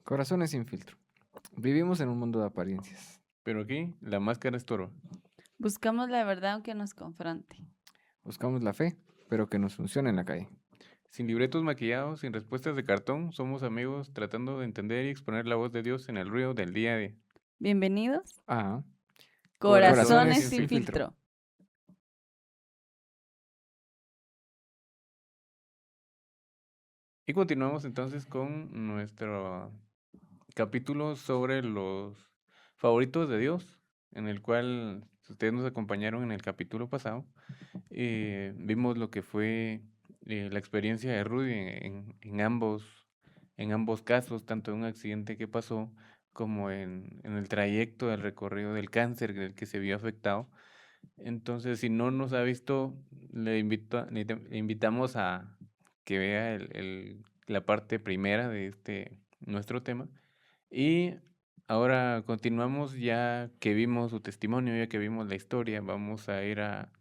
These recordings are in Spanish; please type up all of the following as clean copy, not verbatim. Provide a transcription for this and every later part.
Corazones sin filtro. Vivimos en un mundo de apariencias. Pero aquí la máscara es toro. Buscamos la verdad aunque nos confronte. Buscamos la fe, pero que nos funcione en la calle. Sin libretos maquillados, sin respuestas de cartón, somos amigos tratando de entender y exponer la voz de Dios en el ruido del día a día. Bienvenidos. Ah, Corazones sin sin filtro. filtro. Y continuamos entonces con nuestro capítulo sobre los favoritos de Dios, en el cual ustedes nos acompañaron en el capítulo pasado. Vimos lo que fue la experiencia de Rudy en ambos casos, tanto en un accidente que pasó como en el trayecto del recorrido del cáncer del que se vio afectado. Entonces, si no nos ha visto, le invitamos a que vea la parte primera de nuestro tema. Y ahora continuamos, ya que vimos su testimonio, ya que vimos la historia, vamos a ir a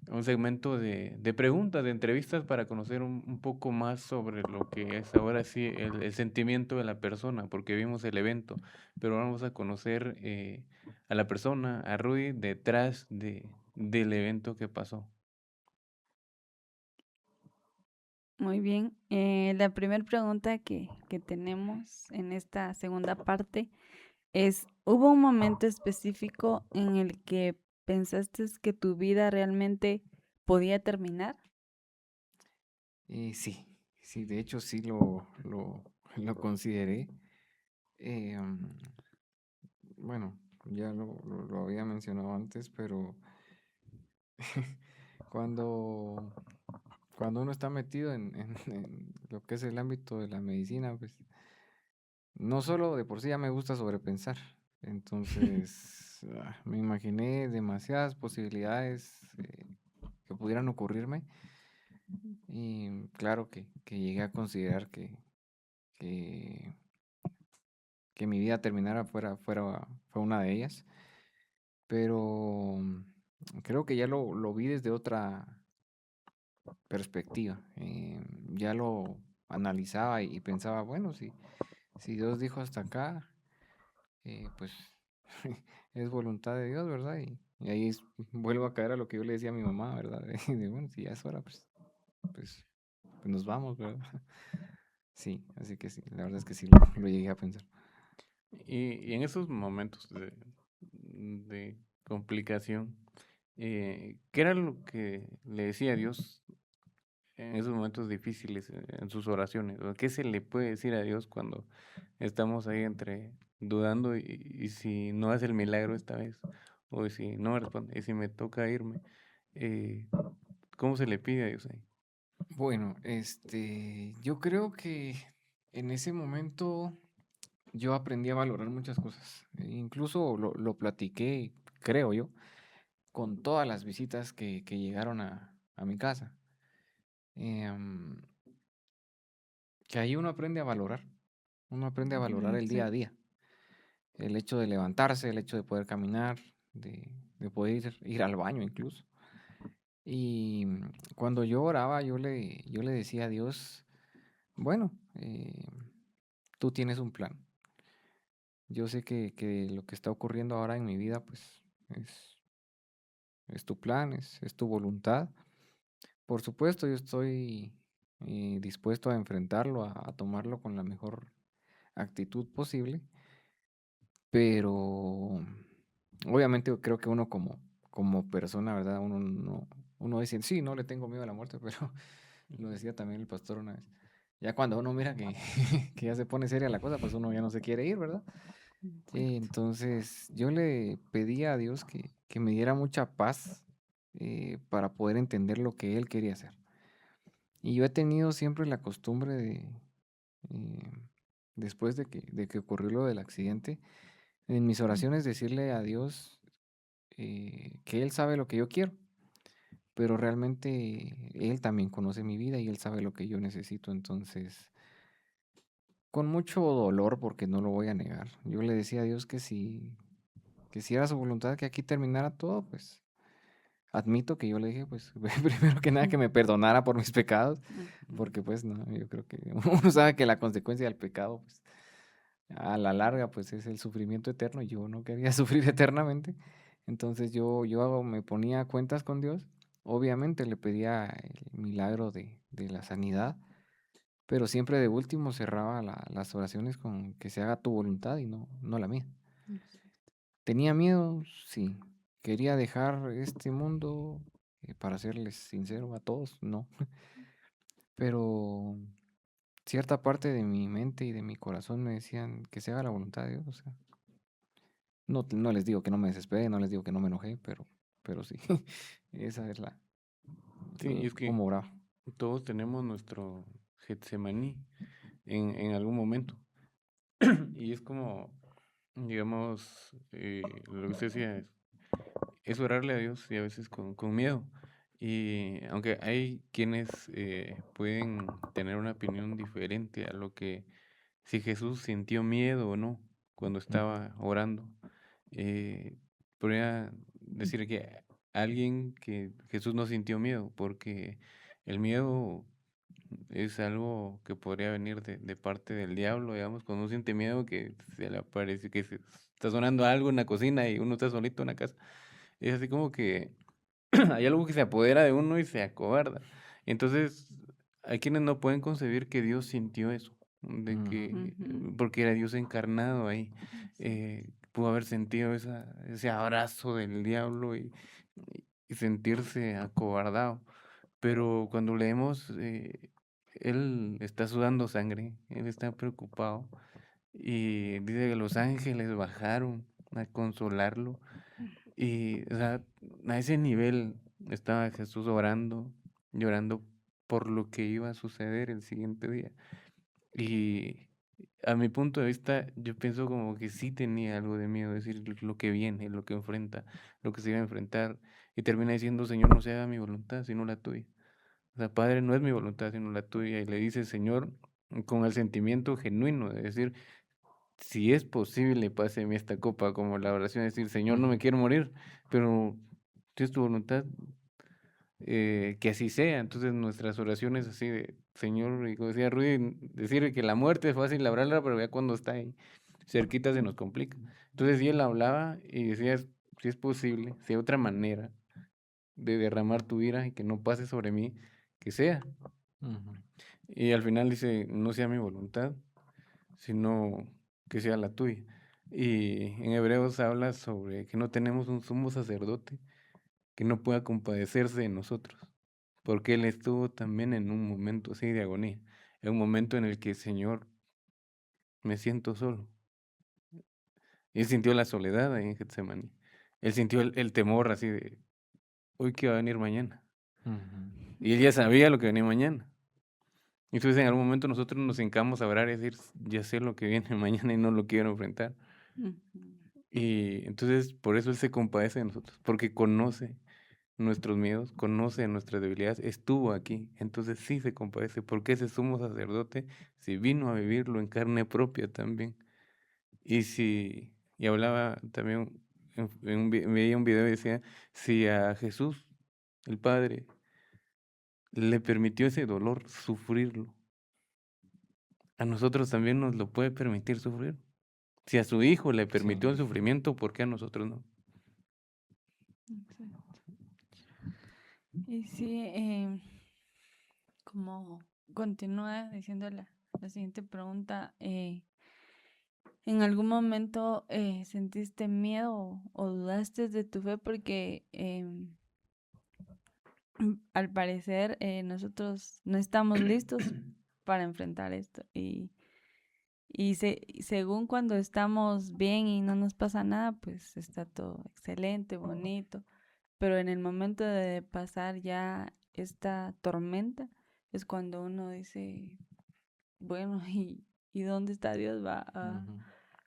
un segmento de preguntas, de entrevistas para conocer un poco más sobre lo que es ahora sí el sentimiento de la persona, porque vimos el evento, pero vamos a conocer a la persona, a Rudy, detrás del evento que pasó. Muy bien. La primera pregunta que tenemos en esta segunda parte es, ¿hubo un momento específico en el que pensaste que tu vida realmente podía terminar? Sí, sí, de hecho sí lo consideré. Eh, um, bueno, ya lo había mencionado antes, pero cuando, cuando uno está metido en lo que es el ámbito de la medicina, pues no solo de por sí ya me gusta sobrepensar. Entonces, me imaginé demasiadas posibilidades que pudieran ocurrirme. Y claro que llegué a considerar que, que mi vida terminara fue una de ellas. Pero creo que ya lo vi desde otra perspectiva. Ya lo analizaba y pensaba, bueno, si Dios dijo hasta acá, pues es voluntad de Dios, ¿verdad? Y ahí vuelvo a caer a lo que yo le decía a mi mamá, ¿verdad? Bueno, si ya es hora, pues, pues nos vamos, ¿verdad? Sí, así que sí, la verdad es que sí lo llegué a pensar. Y en esos momentos de complicación, ¿qué era lo que le decía a Dios en esos momentos difíciles, en sus oraciones? ¿O qué se le puede decir a Dios cuando estamos ahí entre dudando y si no hace el milagro esta vez? O si no me responde, y si me toca irme, eh, ¿cómo se le pide a Dios ahí? Bueno, yo creo que en ese momento yo aprendí a valorar muchas cosas. Incluso lo platiqué, creo yo, con todas las visitas que llegaron a mi casa. Em, que ahí uno aprende a valorar el día a Sí. día. El hecho de levantarse, el hecho de poder caminar, de poder ir al baño incluso. Y cuando yo oraba, yo le decía a Dios, bueno, tú tienes un plan. Yo sé que lo que está ocurriendo ahora en mi vida, pues es, es tu plan, es tu voluntad. Por supuesto, yo estoy dispuesto a enfrentarlo, a tomarlo con la mejor actitud posible, pero obviamente creo que uno como persona, ¿verdad? Uno dice, sí, no le tengo miedo a la muerte, pero lo decía también el pastor una vez. Ya cuando uno mira que, que ya se pone seria la cosa, pues uno ya no se quiere ir, ¿verdad? Entonces yo le pedí a Dios que me diera mucha paz para poder entender lo que Él quería hacer. Y yo he tenido siempre la costumbre eh, después de que ocurrió lo del accidente, en mis oraciones decirle a Dios que Él sabe lo que yo quiero, pero realmente Él también conoce mi vida y Él sabe lo que yo necesito. Entonces, con mucho dolor, porque no lo voy a negar, yo le decía a Dios que si era su voluntad que aquí terminara todo, pues admito que yo le dije, pues primero que nada que me perdonara por mis pecados, porque pues no, yo creo que uno sabe que la consecuencia del pecado, pues a la larga, pues es el sufrimiento eterno. Y yo no quería sufrir eternamente. Entonces yo me ponía a cuentas con Dios. Obviamente le pedía el milagro de la sanidad, pero siempre de último cerraba las oraciones con que se haga tu voluntad y no la mía. ¿Tenía miedo? Sí. ¿Quería dejar este mundo? Para serles sincero a todos, no. Pero cierta parte de mi mente y de mi corazón me decían que se haga la voluntad de Dios. O sea, no les digo que no me desesperé, no les digo que no me enojé, pero sí, esa es Sí, y es que como oraba. todos tenemos nuestro Getsemaní en algún momento. Y es como, digamos, lo que usted decía es orarle a Dios y a veces con miedo. Y aunque hay quienes pueden tener una opinión diferente a lo que si Jesús sintió miedo o no cuando estaba orando, podría decir que alguien que Jesús no sintió miedo, porque el miedo es algo que podría venir de parte del diablo, digamos, cuando uno siente miedo que se le aparece, que está sonando algo en la cocina y uno está solito en la casa. Es así como que hay algo que se apodera de uno y se acobarda. Entonces, hay quienes no pueden concebir que Dios sintió eso, de que, Ujú. porque era Dios encarnado ahí, pudo haber sentido ese abrazo del diablo y sentirse acobardado. Pero cuando leemos, él está sudando sangre, él está preocupado y dice que los ángeles bajaron a consolarlo y, o sea, a ese nivel estaba Jesús orando, llorando por lo que iba a suceder el siguiente día. Y a mi punto de vista, yo pienso como que sí tenía algo de miedo, es decir, lo que viene, lo que enfrenta, lo que se iba a enfrentar. Y termina diciendo, Señor, no se haga mi voluntad, sino la tuya. O sea, Padre, no es mi voluntad, sino la tuya. Y le dice, Señor, con el sentimiento genuino de decir, si es posible, páseme esta copa, como la oración, es decir, Señor, no me quiero morir, pero si es tu voluntad, que así sea. Entonces, nuestras oraciones así de, Señor, y como decía Rudy, decir que la muerte es fácil labrarla, pero ya cuando está ahí cerquita se nos complica. Entonces, sí, él hablaba y decía, si es posible, si hay otra manera de derramar tu ira y que no pase sobre mí, que sea. Ujú. Y al final dice, no sea mi voluntad, sino que sea la tuya. Y en Hebreos habla sobre que no tenemos un sumo sacerdote que no pueda compadecerse de nosotros, porque Él estuvo también en un momento así de agonía, en un momento en el que, Señor, me siento solo. Él sintió la soledad ahí en Getsemaní. Él sintió el temor así de, hoy qué va a venir mañana. Ujú. Y Él ya sabía lo que venía mañana. Entonces en algún momento nosotros nos hincamos a orar y decir, ya sé lo que viene mañana y no lo quiero enfrentar. Ujú. Y entonces por eso Él se compadece de nosotros, porque conoce nuestros miedos, conoce nuestras debilidades, estuvo aquí, entonces sí se compadece, porque ese sumo sacerdote si vino a vivirlo en carne propia también. Y hablaba también, veía un video y decía, si a Jesús, el Padre, le permitió ese dolor, sufrirlo, a nosotros también nos lo puede permitir sufrir. Si a su Hijo le Sí. permitió el sufrimiento, ¿por qué a nosotros no? Exacto. Y sí, como continúa diciendo la siguiente pregunta, ¿en algún momento sentiste miedo o dudaste de tu fe? Porque al parecer nosotros no estamos listos para enfrentar esto. Y según cuando estamos bien y no nos pasa nada, pues está todo excelente, bonito. Pero en el momento de pasar ya esta tormenta, es cuando uno dice, bueno, ¿y dónde está Dios? Va Ujú.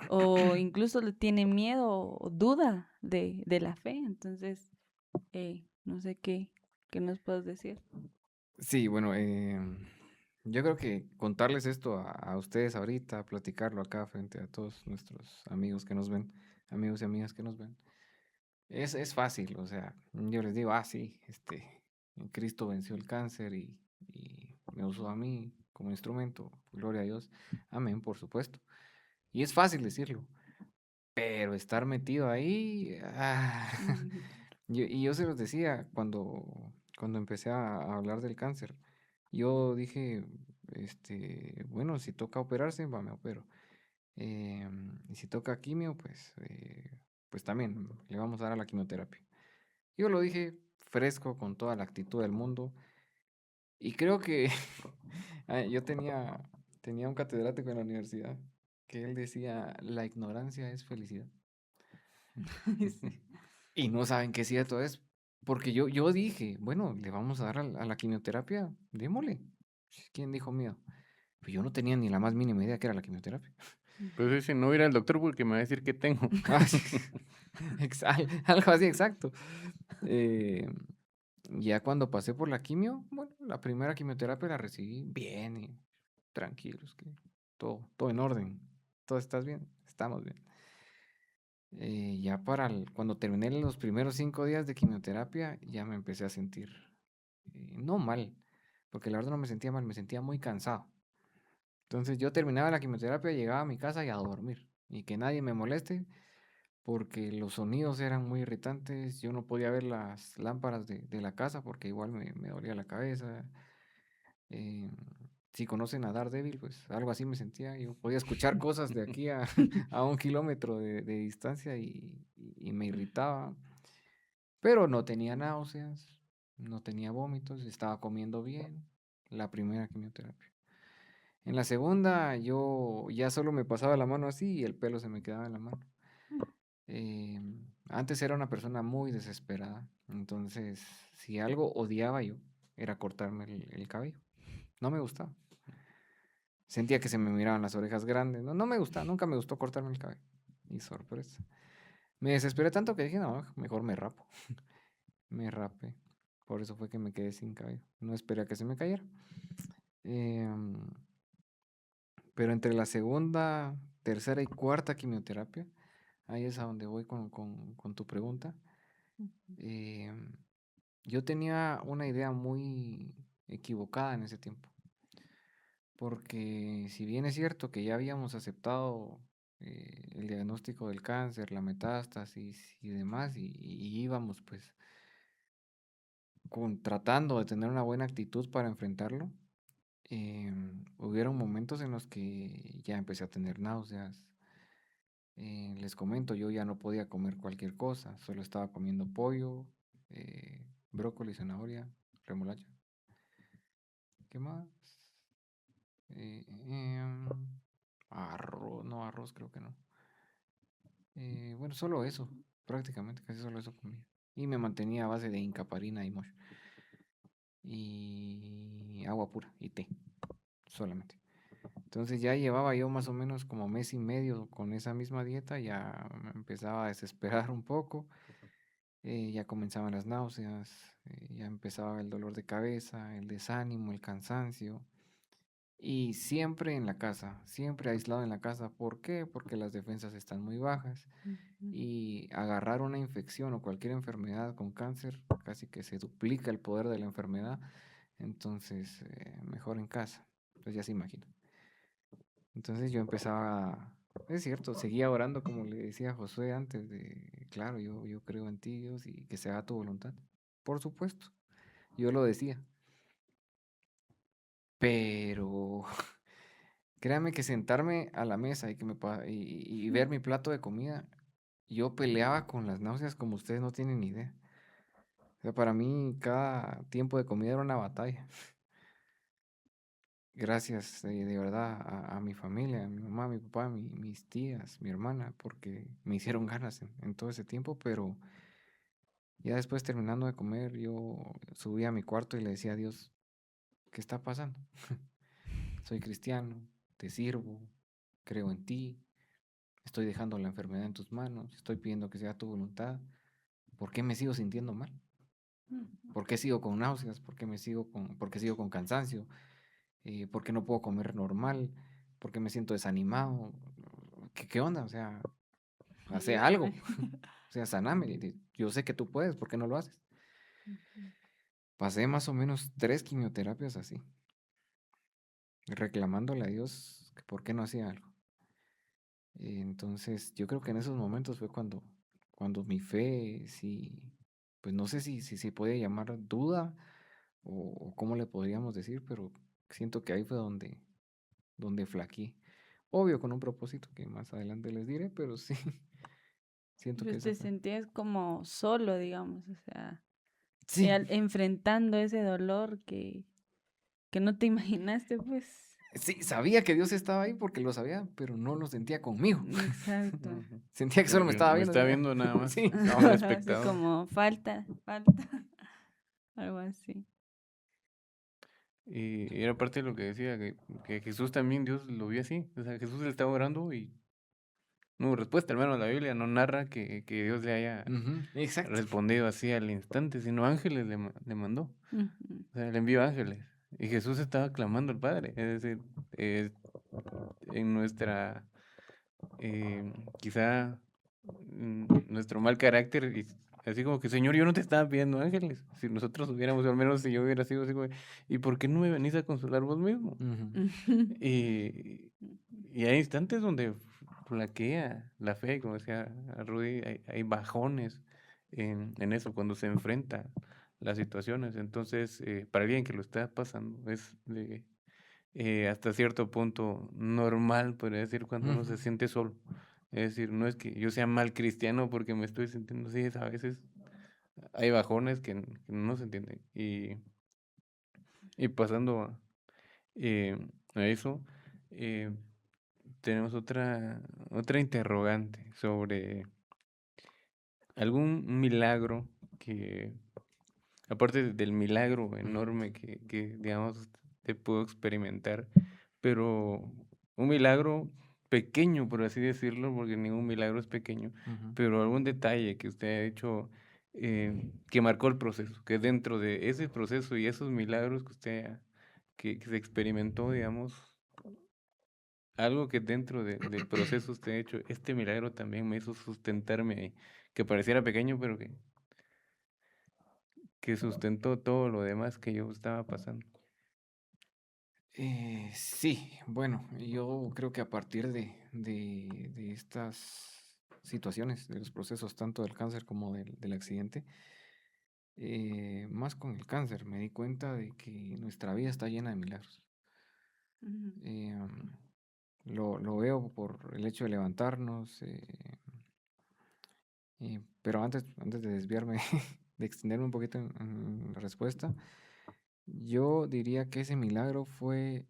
o incluso le tiene miedo o duda de la fe. Entonces, no sé qué nos puedes decir. Sí, bueno, yo creo que contarles esto a ustedes ahorita, platicarlo acá frente a todos nuestros amigos que nos ven, amigos y amigas que nos ven, es fácil, o sea, yo les digo, sí, Cristo venció el cáncer y me usó a mí como instrumento, gloria a Dios, amén, por supuesto. Y es fácil decirlo, pero estar metido ahí, Ujú. y yo se los decía cuando empecé a hablar del cáncer. Yo dije, bueno, si toca operarse, va, me opero. Y si toca quimio, pues también le vamos a dar a la quimioterapia. Yo lo dije fresco, con toda la actitud del mundo. Y creo que yo tenía un catedrático en la universidad que él decía, la ignorancia es felicidad. Sí. Y no saben qué cierto es. Porque yo dije, bueno, le vamos a dar a la quimioterapia, démosle. ¿Quién dijo miedo? Pues yo no tenía ni la más mínima idea que era la quimioterapia. Pues dice, no ir al doctor porque me va a decir qué tengo. Ah, sí, algo así exacto. Eh, ya cuando pasé por la quimio, bueno, la primera quimioterapia la recibí bien y tranquilos, que todo en orden. Todo estás bien, estamos bien. Ya cuando terminé los primeros 5 días de quimioterapia, ya me empecé a sentir no mal, porque la verdad no me sentía mal, me sentía muy cansado. Entonces yo terminaba la quimioterapia, llegaba a mi casa y a dormir, y que nadie me moleste, porque los sonidos eran muy irritantes, yo no podía ver las lámparas de la casa porque igual me dolía la cabeza. eh, si conocen a Daredevil, pues algo así me sentía, yo podía escuchar cosas de aquí a, a 1 kilómetro de distancia y me irritaba, pero no tenía náuseas, no tenía vómitos, estaba comiendo bien, la primera quimioterapia. En la segunda yo ya solo me pasaba la mano así y el pelo se me quedaba en la mano. Antes era una persona muy desesperada, entonces si algo odiaba yo era cortarme el cabello. No me gustaba. Sentía que se me miraban las orejas grandes. No, no me gustaba, nunca me gustó cortarme el cabello. Y sorpresa. Me desesperé tanto que dije, no, mejor me rapo. Me rapé. Por eso fue que me quedé sin cabello. No esperé a que se me cayera. Em, pero entre la segunda, tercera y cuarta quimioterapia, ahí es a donde voy con tu pregunta. em, yo tenía una idea muy equivocada en ese tiempo. Porque si bien es cierto que ya habíamos aceptado el diagnóstico del cáncer, la metástasis y demás, y íbamos pues tratando de tener una buena actitud para enfrentarlo, hubieron momentos en los que ya empecé a tener náuseas. Les comento, yo ya no podía comer cualquier cosa, solo estaba comiendo pollo, brócoli, zanahoria, remolacha. ¿Qué más? Eh, em, arroz, no, arroz creo que no. Bueno, solo eso, prácticamente, casi solo eso comía. Y me mantenía a base de incaparina y mosh. Y agua pura y té, solamente. Entonces ya llevaba yo más o menos como mes y medio con esa misma dieta, ya me empezaba a desesperar un poco, ya comenzaban las náuseas, ya empezaba el dolor de cabeza, el desánimo, el cansancio. Y siempre en la casa, siempre aislado en la casa. ¿Por qué? Porque las defensas están muy bajas Ujú. y agarrar una infección o cualquier enfermedad con cáncer casi que se duplica el poder de la enfermedad. Entonces, mejor en casa. Pues ya se imagina. Entonces yo empezaba, es cierto, seguía orando como le decía a Josué antes de, claro, yo creo en ti, Dios, y que se haga tu voluntad. Por supuesto, yo lo decía. Pero créame que sentarme a la mesa y ver mi plato de comida, yo peleaba con las náuseas como ustedes no tienen ni idea. O sea, para mí cada tiempo de comida era una batalla. Gracias de verdad a mi familia, a mi mamá, a mi papá, mis tías, mi hermana, porque me hicieron ganas en todo ese tiempo, pero ya después terminando de comer, yo subí a mi cuarto y le decía a Dios, ¿qué está pasando? Soy cristiano, te sirvo, creo en ti, estoy dejando la enfermedad en tus manos, estoy pidiendo que sea tu voluntad. ¿Por qué me sigo sintiendo mal? ¿Por qué sigo con náuseas? ¿Por qué sigo con cansancio? ¿Por qué no puedo comer normal? ¿Por qué me siento desanimado? ¿Qué onda? O sea, hace algo. Ayúdame. O sea, saname. Yo sé que tú puedes, ¿por qué no lo haces? Ujú. Pasé más o menos 3 quimioterapias así, reclamándole a Dios que por qué no hacía algo. Entonces, yo creo que en esos momentos fue cuando mi fe, sí, pues no sé si se puede llamar duda o cómo le podríamos decir, pero siento que ahí fue donde flaqueé. Obvio, con un propósito que más adelante les diré, pero sí, siento que Pues esa te fue. sentías como solo, digamos, o sea, Sí, enfrentando ese dolor que no te imaginaste, pues. sí, sabía que Dios estaba ahí porque lo sabía, pero no lo sentía conmigo. Exacto. Ujú. Sentía que solo me estaba Me viendo. está Así, viendo nada más, sí. estaba un Así espectador. como falta, algo así. Y era parte de lo que decía, que Jesús también, Dios lo vio así. O sea, Jesús le estaba orando y no hubo respuesta. Al menos la Biblia no narra que Dios le haya Ujú, exacto. respondido así al instante, sino ángeles le mandó. Ujú. O sea, le envió ángeles. Y Jesús estaba clamando al Padre. Es decir, en nuestra, quizá, nuestro mal carácter, y así como que, Señor, yo no te estaba pidiendo ángeles. Si nosotros hubiéramos, o al menos si yo hubiera sido así, como, ¿y por qué no me venís a consolar vos mismo? Ujú, Y, y hay instantes donde flaquea la fe, como decía Rudy, hay bajones en eso, cuando se enfrenta las situaciones. Entonces, para alguien que lo está pasando, es hasta cierto punto normal, podría decir, cuando uno ujú. se siente solo. Es decir, no es que yo sea mal cristiano porque me estoy sintiendo así, es a veces hay bajones que no se entienden. Y pasando eh, a eso, eh, tenemos otra interrogante sobre algún milagro que, aparte del milagro enorme que digamos, te puedo experimentar, pero un milagro pequeño, por así decirlo, porque ningún milagro es pequeño, Ujú. pero algún detalle que usted ha hecho que marcó el proceso, que dentro de ese proceso y esos milagros que que se experimentó, digamos, algo que dentro del proceso usted ha hecho, este milagro también me hizo sustentarme, que pareciera pequeño, pero que sustentó todo lo demás que yo estaba pasando. Sí, bueno, yo creo que a partir de estas situaciones, de los procesos tanto del cáncer como del accidente, más con el cáncer, me di cuenta de que nuestra vida está llena de milagros. Ujú. Lo veo por el hecho de levantarnos, pero antes de desviarme, de extenderme un poquito en la respuesta, yo diría que ese milagro fue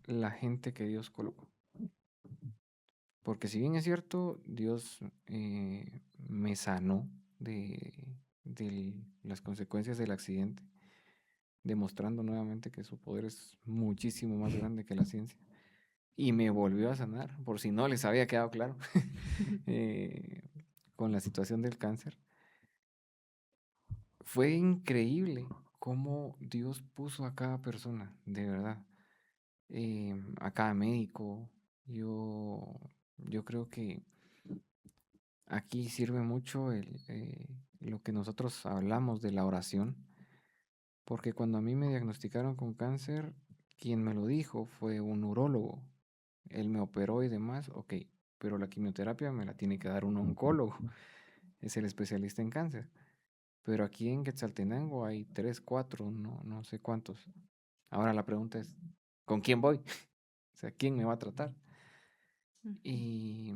la gente que Dios colocó. Porque si bien es cierto, Dios me sanó de las consecuencias del accidente, demostrando nuevamente que su poder es muchísimo más grande que la ciencia. Y me volvió a sanar, por si no les había quedado claro, eh, con la situación del cáncer. Fue increíble cómo Dios puso a cada persona, de verdad, a cada médico. Yo creo que aquí sirve mucho lo que nosotros hablamos de la oración, porque cuando a mí me diagnosticaron con cáncer, quien me lo dijo fue un urólogo. Él me operó y demás, ok, pero la quimioterapia me la tiene que dar un oncólogo, es el especialista en cáncer. Pero aquí en Quetzaltenango hay tres, cuatro, no sé cuántos. Ahora la pregunta es, ¿con quién voy? O sea, ¿quién me va a tratar? Ujú. Y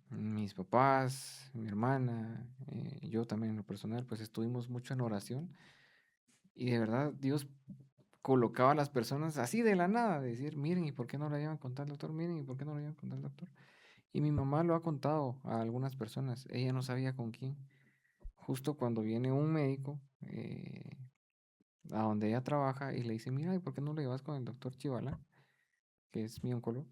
mis papás, mi hermana, yo también en lo personal, pues estuvimos mucho en oración y de verdad Dios colocaba a las personas así de la nada, de decir, miren, ¿y por qué no la llevan con tal doctor? Miren, ¿y por qué no la llevan con tal doctor? Y mi mamá lo ha contado a algunas personas, ella no sabía con quién. Justo cuando viene un médico a donde ella trabaja y le dice, mira, ¿y por qué no lo llevas con el doctor Chivala, que es mi oncólogo?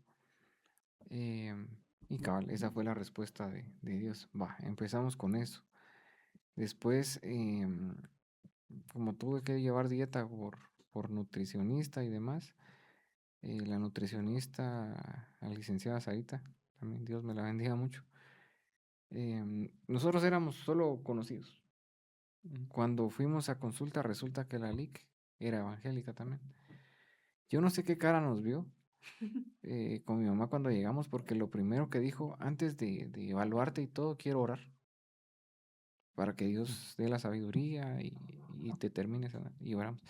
Em, y cabal, esa fue la respuesta de Dios. Va, empezamos con eso. Después, como tuve que llevar dieta por nutricionista y demás, la nutricionista, la licenciada Sarita, también Dios me la bendiga mucho, nosotros éramos solo conocidos. Cuando fuimos a consulta, resulta que la LIC era evangélica también. Yo no sé qué cara nos vio, con mi mamá cuando llegamos, porque lo primero que dijo, antes de evaluarte y todo, quiero orar para que Dios dé la sabiduría y te termines y oramos.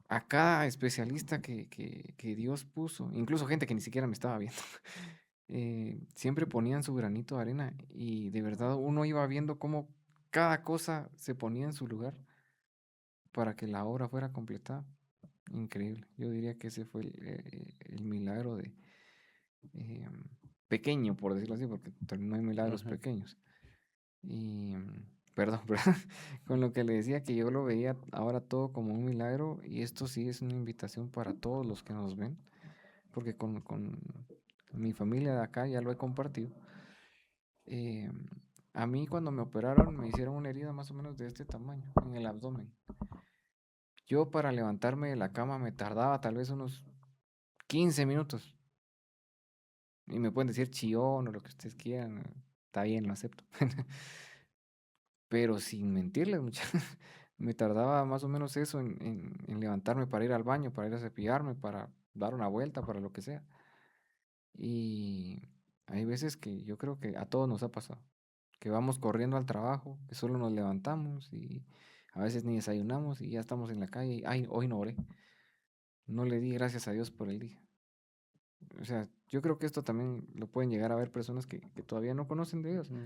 A cada especialista que Dios puso, incluso gente que ni siquiera me estaba viendo, siempre ponían su granito de arena y de verdad uno iba viendo cómo cada cosa se ponía en su lugar para que la obra fuera completada. Increíble. Yo diría que ese fue el milagro eh, pequeño, por decirlo así, porque no hay milagros Ajá. pequeños. Y perdón, ¿verdad? Con lo que le decía que yo lo veía ahora todo como un milagro y esto sí es una invitación para todos los que nos ven, porque con mi familia de acá ya lo he compartido. Eh, a mí cuando me operaron me hicieron una herida más o menos de este tamaño en el abdomen. Yo para levantarme de la cama me tardaba tal vez unos 15 minutos. Y me pueden decir chillón o lo que ustedes quieran. Está bien, lo acepto. Pero sin mentirles, me tardaba más o menos eso en levantarme para ir al baño, para ir a cepillarme, para dar una vuelta, para lo que sea. Y hay veces que yo creo que a todos nos ha pasado, que vamos corriendo al trabajo, que solo nos levantamos y a veces ni desayunamos y ya estamos en la calle y, ay, hoy no oré, no le di gracias a Dios por el día. O sea, yo creo que esto también lo pueden llegar a ver personas que todavía no conocen de Dios, Ujú.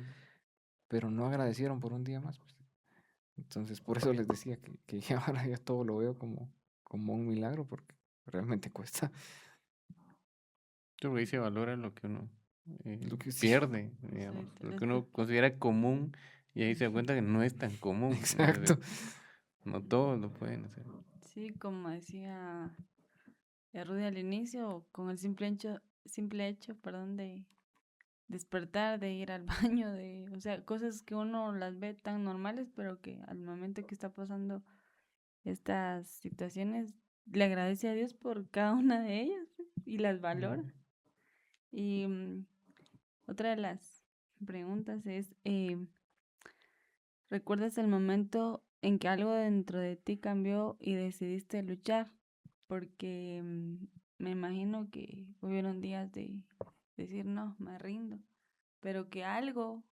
pero no agradecieron por un día más, pues. Entonces, por eso les decía que ya ahora ya todo lo veo como un milagro, porque realmente cuesta. Yo creo que ahí se valora lo que uno Lo que sí, pierde, digamos, Exacto. lo que uno considera común y ahí se da cuenta que no es tan común. exacto. Entonces, no todos lo pueden hacer. Sí, como decía Rudy al inicio, con el simple hecho, perdón, de despertar, de ir al baño, o sea, cosas que uno las ve tan normales, pero que al momento que está pasando estas situaciones, le agradece a Dios por cada una de ellas, pues, y las valora. Y otra de las preguntas es, ¿recuerdas el momento en que algo dentro de ti cambió y decidiste luchar? Porque me imagino que hubieron días de decir, no, me rindo, pero que algo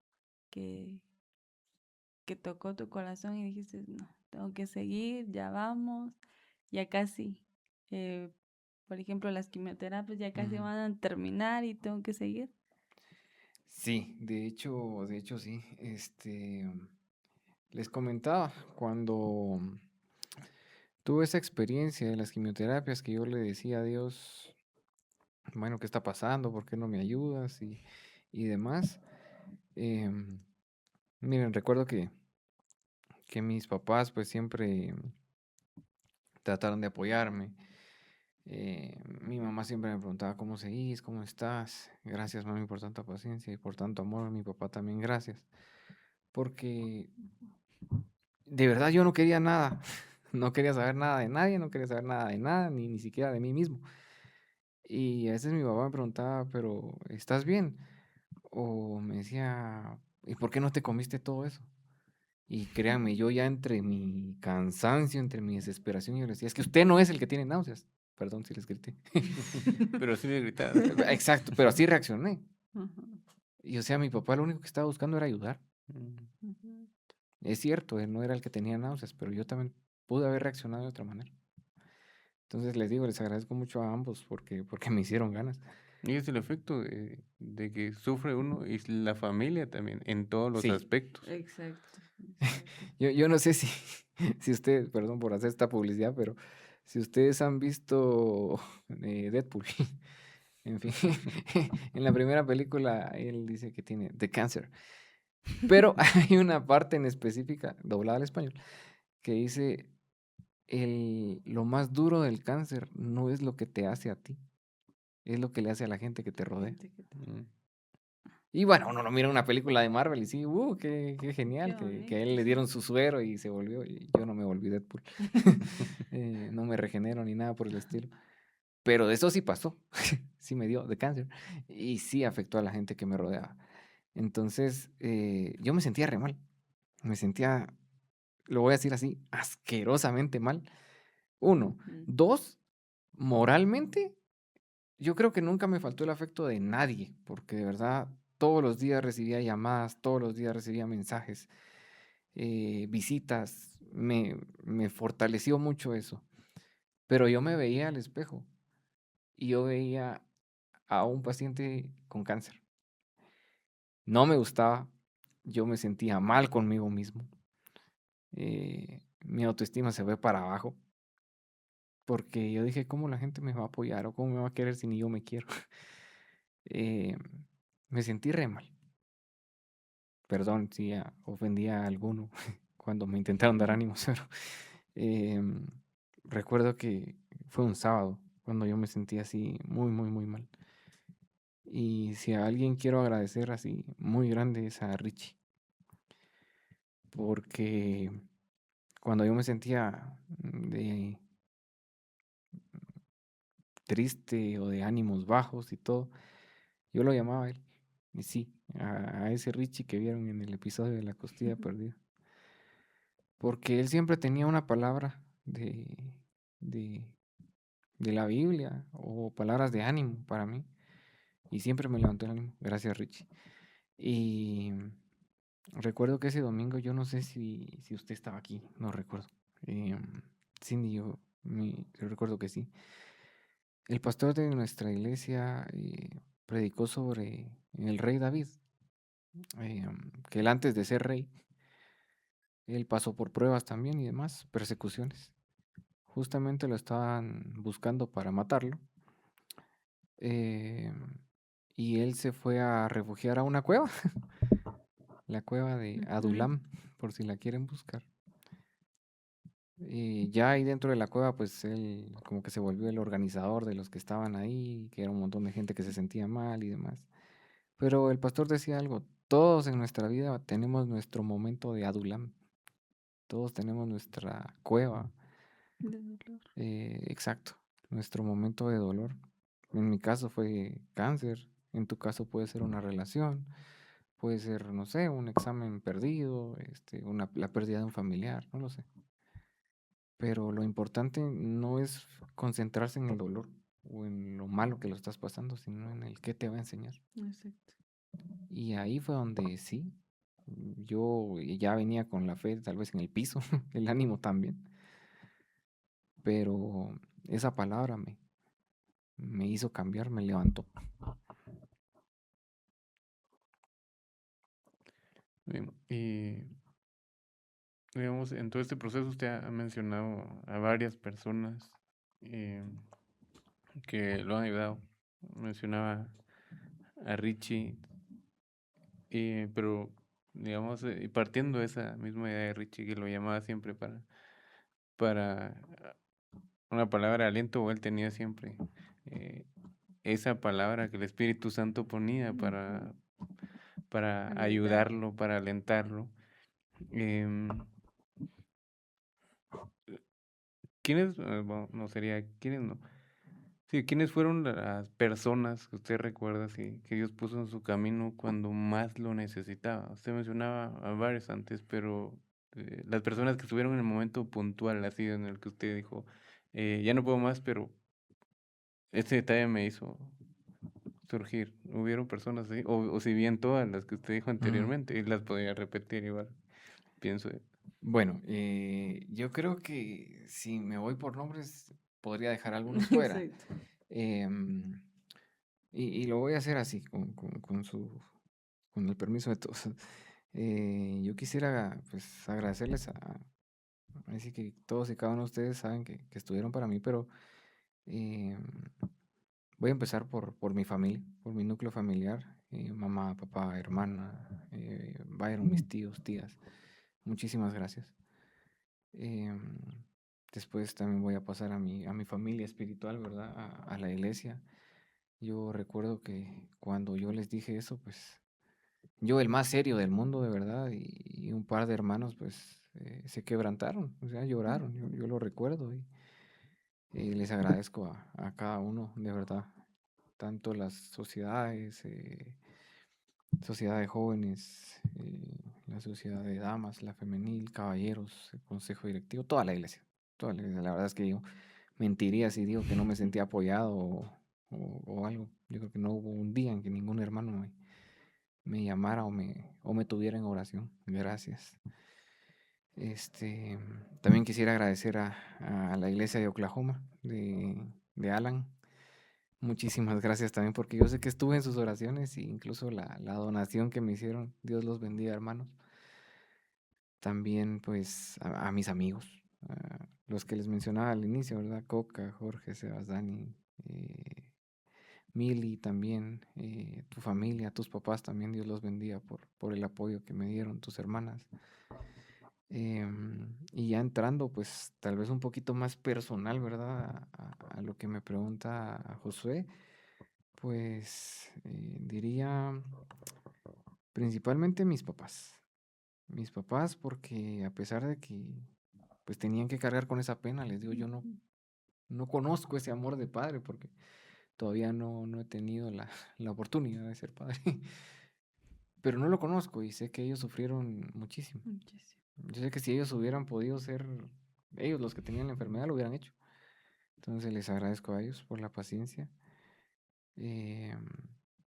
que, que tocó tu corazón y dijiste, no, tengo que seguir, ya vamos, ya casi. eh, por ejemplo, las quimioterapias ya casi Ujú. van a terminar y tengo que seguir. Sí, de hecho sí. Les comentaba cuando tuve esa experiencia de las quimioterapias que yo le decía a Dios, bueno, ¿qué está pasando? ¿Por qué no me ayudas? Y demás. Em, Miren, recuerdo que mis papás pues siempre trataron de apoyarme. Mi mamá siempre me preguntaba cómo seguís, cómo estás. Gracias, mami, por tanta paciencia y por tanto amor. Mi papá también, gracias. Porque de verdad yo no quería nada. No quería saber nada de nadie, no quería saber nada de nada, ni siquiera de mí mismo. Y a veces mi papá me preguntaba, pero ¿estás bien? O me decía, ¿y por qué no te comiste todo eso? Y créanme, yo ya entre mi cansancio, entre mi desesperación, yo le decía, es que usted no es el que tiene náuseas. Perdón si les grité. Pero sí me gritabas. Exacto, pero así reaccioné. Ujú, Y o sea, mi papá lo único que estaba buscando era ayudar. Mm. ujú. Es cierto, él no era el que tenía náuseas, pero yo también pude haber reaccionado de otra manera. Entonces les digo, les agradezco mucho a ambos porque me hicieron ganas. Y es el efecto de que sufre uno y la familia también, en todos los Sí, aspectos. Exacto, exacto. yo no sé si, si ustedes, perdón por hacer esta publicidad, pero si ustedes han visto Deadpool, en fin, en la primera película él dice que tiene The Cancer, pero hay una parte en específica, doblada al español, que dice, lo más duro del cáncer no es lo que te hace a ti, es lo que le hace a la gente que te rodea. Gente que Mm. Y bueno, uno no mira una película de Marvel y sí, qué Qué genial, que a él bonito, le sí. dieron su suero y se volvió, y yo no me volví Deadpool. No me regenero ni nada por el estilo. Pero eso sí pasó, sí me dio de cáncer y sí afectó a la gente que me rodeaba. Entonces, yo me sentía re mal, me sentía, lo voy a decir así, asquerosamente mal. Uno. Ujú. Dos, Moralmente, yo creo que nunca me faltó el afecto de nadie, porque de verdad todos los días recibía llamadas, todos los días recibía mensajes, visitas, me fortaleció mucho eso. Pero yo me veía al espejo y yo veía a un paciente con cáncer. No me gustaba, yo me sentía mal conmigo mismo. Mi autoestima se fue para abajo porque yo dije, ¿cómo la gente me va a apoyar o cómo me va a querer si ni yo me quiero? Eh, Me sentí re mal. Perdón si ofendí a alguno cuando me intentaron dar ánimos, pero em, recuerdo que fue un sábado cuando yo me sentí así muy, muy, muy mal. Y si a alguien quiero agradecer así muy grande es a Richie, porque cuando yo me sentía de triste o de ánimos bajos y todo, yo lo llamaba a él. Y sí, a ese Richie que vieron en el episodio de la costilla perdida. Porque él siempre tenía una palabra de, de la Biblia o palabras de ánimo para mí. Y siempre me levantó el ánimo. Gracias, Richie. Y recuerdo que ese domingo, yo no sé si usted estaba aquí, no recuerdo. Cindy, yo recuerdo que sí. El pastor de nuestra iglesia predicó sobre el rey David, que él antes de ser rey, él pasó por pruebas también y demás, persecuciones. Justamente lo estaban buscando para matarlo. eh, y él se fue a refugiar a una cueva, la cueva de Ujú. Adulam, por si la quieren buscar. Y ya ahí dentro de la cueva, pues él como que se volvió el organizador de los que estaban ahí, que era un montón de gente que se sentía mal y demás. Pero el pastor decía algo, todos en nuestra vida tenemos nuestro momento de Adulam, todos tenemos nuestra cueva, De dolor. exacto, nuestro momento de dolor. En mi caso fue cáncer, en tu caso puede ser una relación, puede ser, no sé, un examen perdido, la pérdida de un familiar, no lo sé. Pero lo importante no es concentrarse en el dolor o en lo malo que lo estás pasando, sino en el qué te va a enseñar. Exacto. Y ahí fue donde sí, yo ya venía con la fe tal vez en el piso, el ánimo también, pero esa palabra me hizo cambiar, me levantó. Bien, y digamos, en todo este proceso usted ha mencionado a varias personas eh, que lo han ayudado. Mencionaba a Richie, pero digamos, y partiendo de esa misma idea de Richie que lo llamaba siempre para una palabra de aliento, o él tenía siempre eh, esa palabra que el Espíritu Santo ponía para Alentar. ayudarlo, para alentarlo. Em, ¿Quiénes, bueno, no sería, quiénes no? Sí, ¿quiénes fueron las personas que usted recuerda que Dios puso en su camino cuando más lo necesitaba? Usted mencionaba a varios antes, pero las personas que estuvieron en el momento puntual, así en el que usted dijo, ya no puedo más, pero este detalle me hizo surgir. ¿Hubieron personas así? O si bien todas las que usted dijo anteriormente, y las podría repetir igual, pienso. Bueno, yo creo que si me voy por nombres, podría dejar algunos fuera. Exacto. Em, y lo voy a hacer así, con el permiso de todos. Yo quisiera pues agradecerles así que todos y cada uno de ustedes saben que estuvieron para mí, pero em, voy a empezar por mi familia, por mi núcleo familiar, mamá, papá, hermana, Byron, mis tíos, tías. Muchísimas gracias. Em, Después también voy a pasar a mi familia espiritual, ¿verdad? A la iglesia. Yo recuerdo que cuando yo les dije eso, pues yo el más serio del mundo, de verdad, y un par de hermanos, pues se quebrantaron, o sea, lloraron, yo lo recuerdo y les agradezco a cada uno, de verdad, tanto las sociedades, sociedad de jóvenes, la sociedad de damas, la femenil, caballeros, el consejo directivo, toda la iglesia, la verdad es que yo Mentiría si digo que no me sentía apoyado o algo. Yo creo que no hubo un día en que ningún hermano me llamara o me tuviera en oración. Gracias. También quisiera agradecer a la iglesia de Oklahoma, de Alan. Muchísimas gracias también porque yo sé que estuve en sus oraciones e incluso la donación que me hicieron. Dios los bendiga, hermanos. También pues a mis amigos, a los que les mencionaba al inicio, ¿verdad? Coca, Jorge, Sebas, Dani, Mili también, tu familia, tus papás también, Dios los bendiga por el apoyo que me dieron, tus hermanas. Y ya entrando, pues tal vez un poquito más personal, ¿verdad? A lo que me pregunta Josué, pues diría principalmente mis papás. Mis papás, porque a pesar de que pues tenían que cargar con esa pena, les digo, yo no conozco ese amor de padre porque todavía no he tenido la oportunidad de ser padre. Pero no lo conozco y sé que ellos sufrieron muchísimo. Muchísimo. Yo sé que si ellos hubieran podido ser ellos los que tenían la enfermedad, lo hubieran hecho. Entonces les agradezco a ellos por la paciencia. Eh,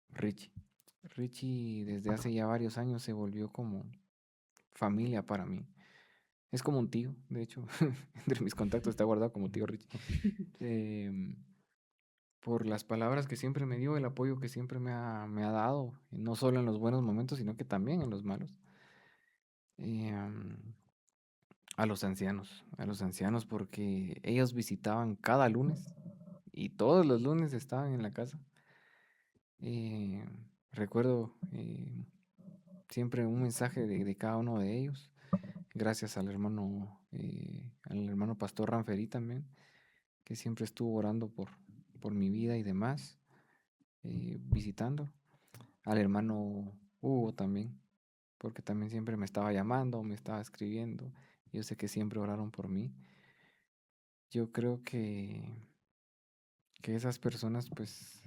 Richie. Richie desde hace ya varios años se volvió como familia para mí. Es como un tío, de hecho. Entre mis contactos está guardado como tío Richie. Por las palabras que siempre me dio, el apoyo que siempre me ha dado, no solo en los buenos momentos, sino que también en los malos. A los ancianos porque ellos visitaban cada lunes y todos los lunes estaban en la casa. Recuerdo siempre un mensaje de cada uno de ellos, gracias al hermano Pastor Ranferí también, que siempre estuvo orando por mi vida y demás, visitando. Al hermano Hugo también, porque también siempre me estaba llamando, me estaba escribiendo. Yo sé que siempre oraron por mí. Yo creo que esas personas pues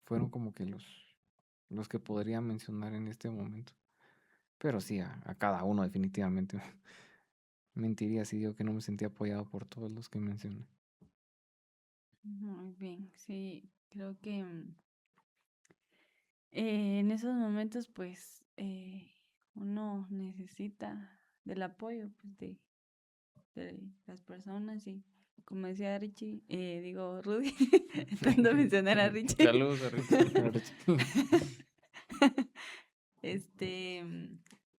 fueron como que los que podría mencionar en este momento. Pero sí, a cada uno definitivamente. Mentiría si digo que no me sentí apoyado por todos los que mencioné. Muy bien, sí, creo que en esos momentos pues uno necesita del apoyo pues, de las personas y como decía Richie, digo Rudy, tanto mencionar a Richie. Saludos a Richie.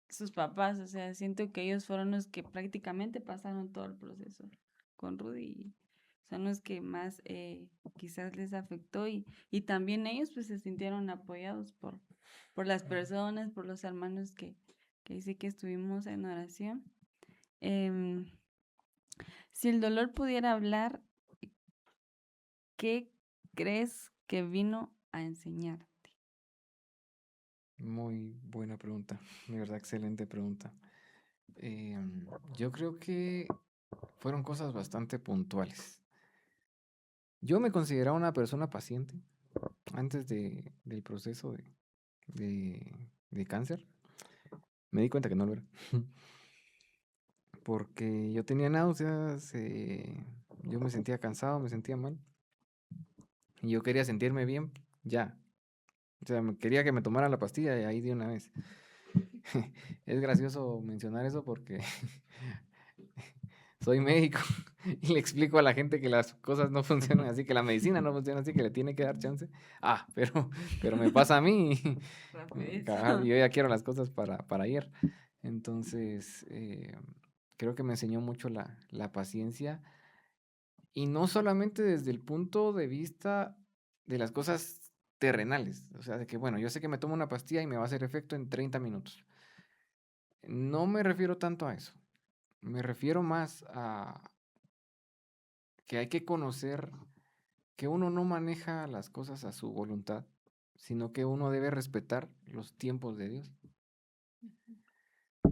Sus papás, o sea, siento que ellos fueron los que prácticamente pasaron todo el proceso con Rudy y son los que más quizás les afectó y también ellos pues se sintieron apoyados por las personas, por los hermanos que sí que estuvimos en oración. Em, si el dolor pudiera hablar, ¿qué crees que vino a enseñarte? Muy buena pregunta, de verdad excelente pregunta. Yo creo que fueron cosas bastante puntuales. Yo me consideraba una persona paciente antes del proceso de cáncer. Me di cuenta que no lo era. Porque yo tenía náuseas, yo me sentía cansado, me sentía mal. Y yo quería sentirme bien ya. O sea, quería que me tomara la pastilla y ahí de una vez. Es gracioso mencionar eso porque soy médico y le explico a la gente que las cosas no funcionan así, que la medicina no funciona así, que le tiene que dar chance. Ah, pero me pasa a mí. Cabal, yo ya quiero las cosas para ayer. Entonces, creo que me enseñó mucho la paciencia. Y no solamente desde el punto de vista de las cosas terrenales. O sea, de que, bueno, yo sé que me tomo una pastilla y me va a hacer efecto en 30 minutos. No me refiero tanto a eso. Me refiero más a que hay que conocer que uno no maneja las cosas a su voluntad, sino que uno debe respetar los tiempos de Dios.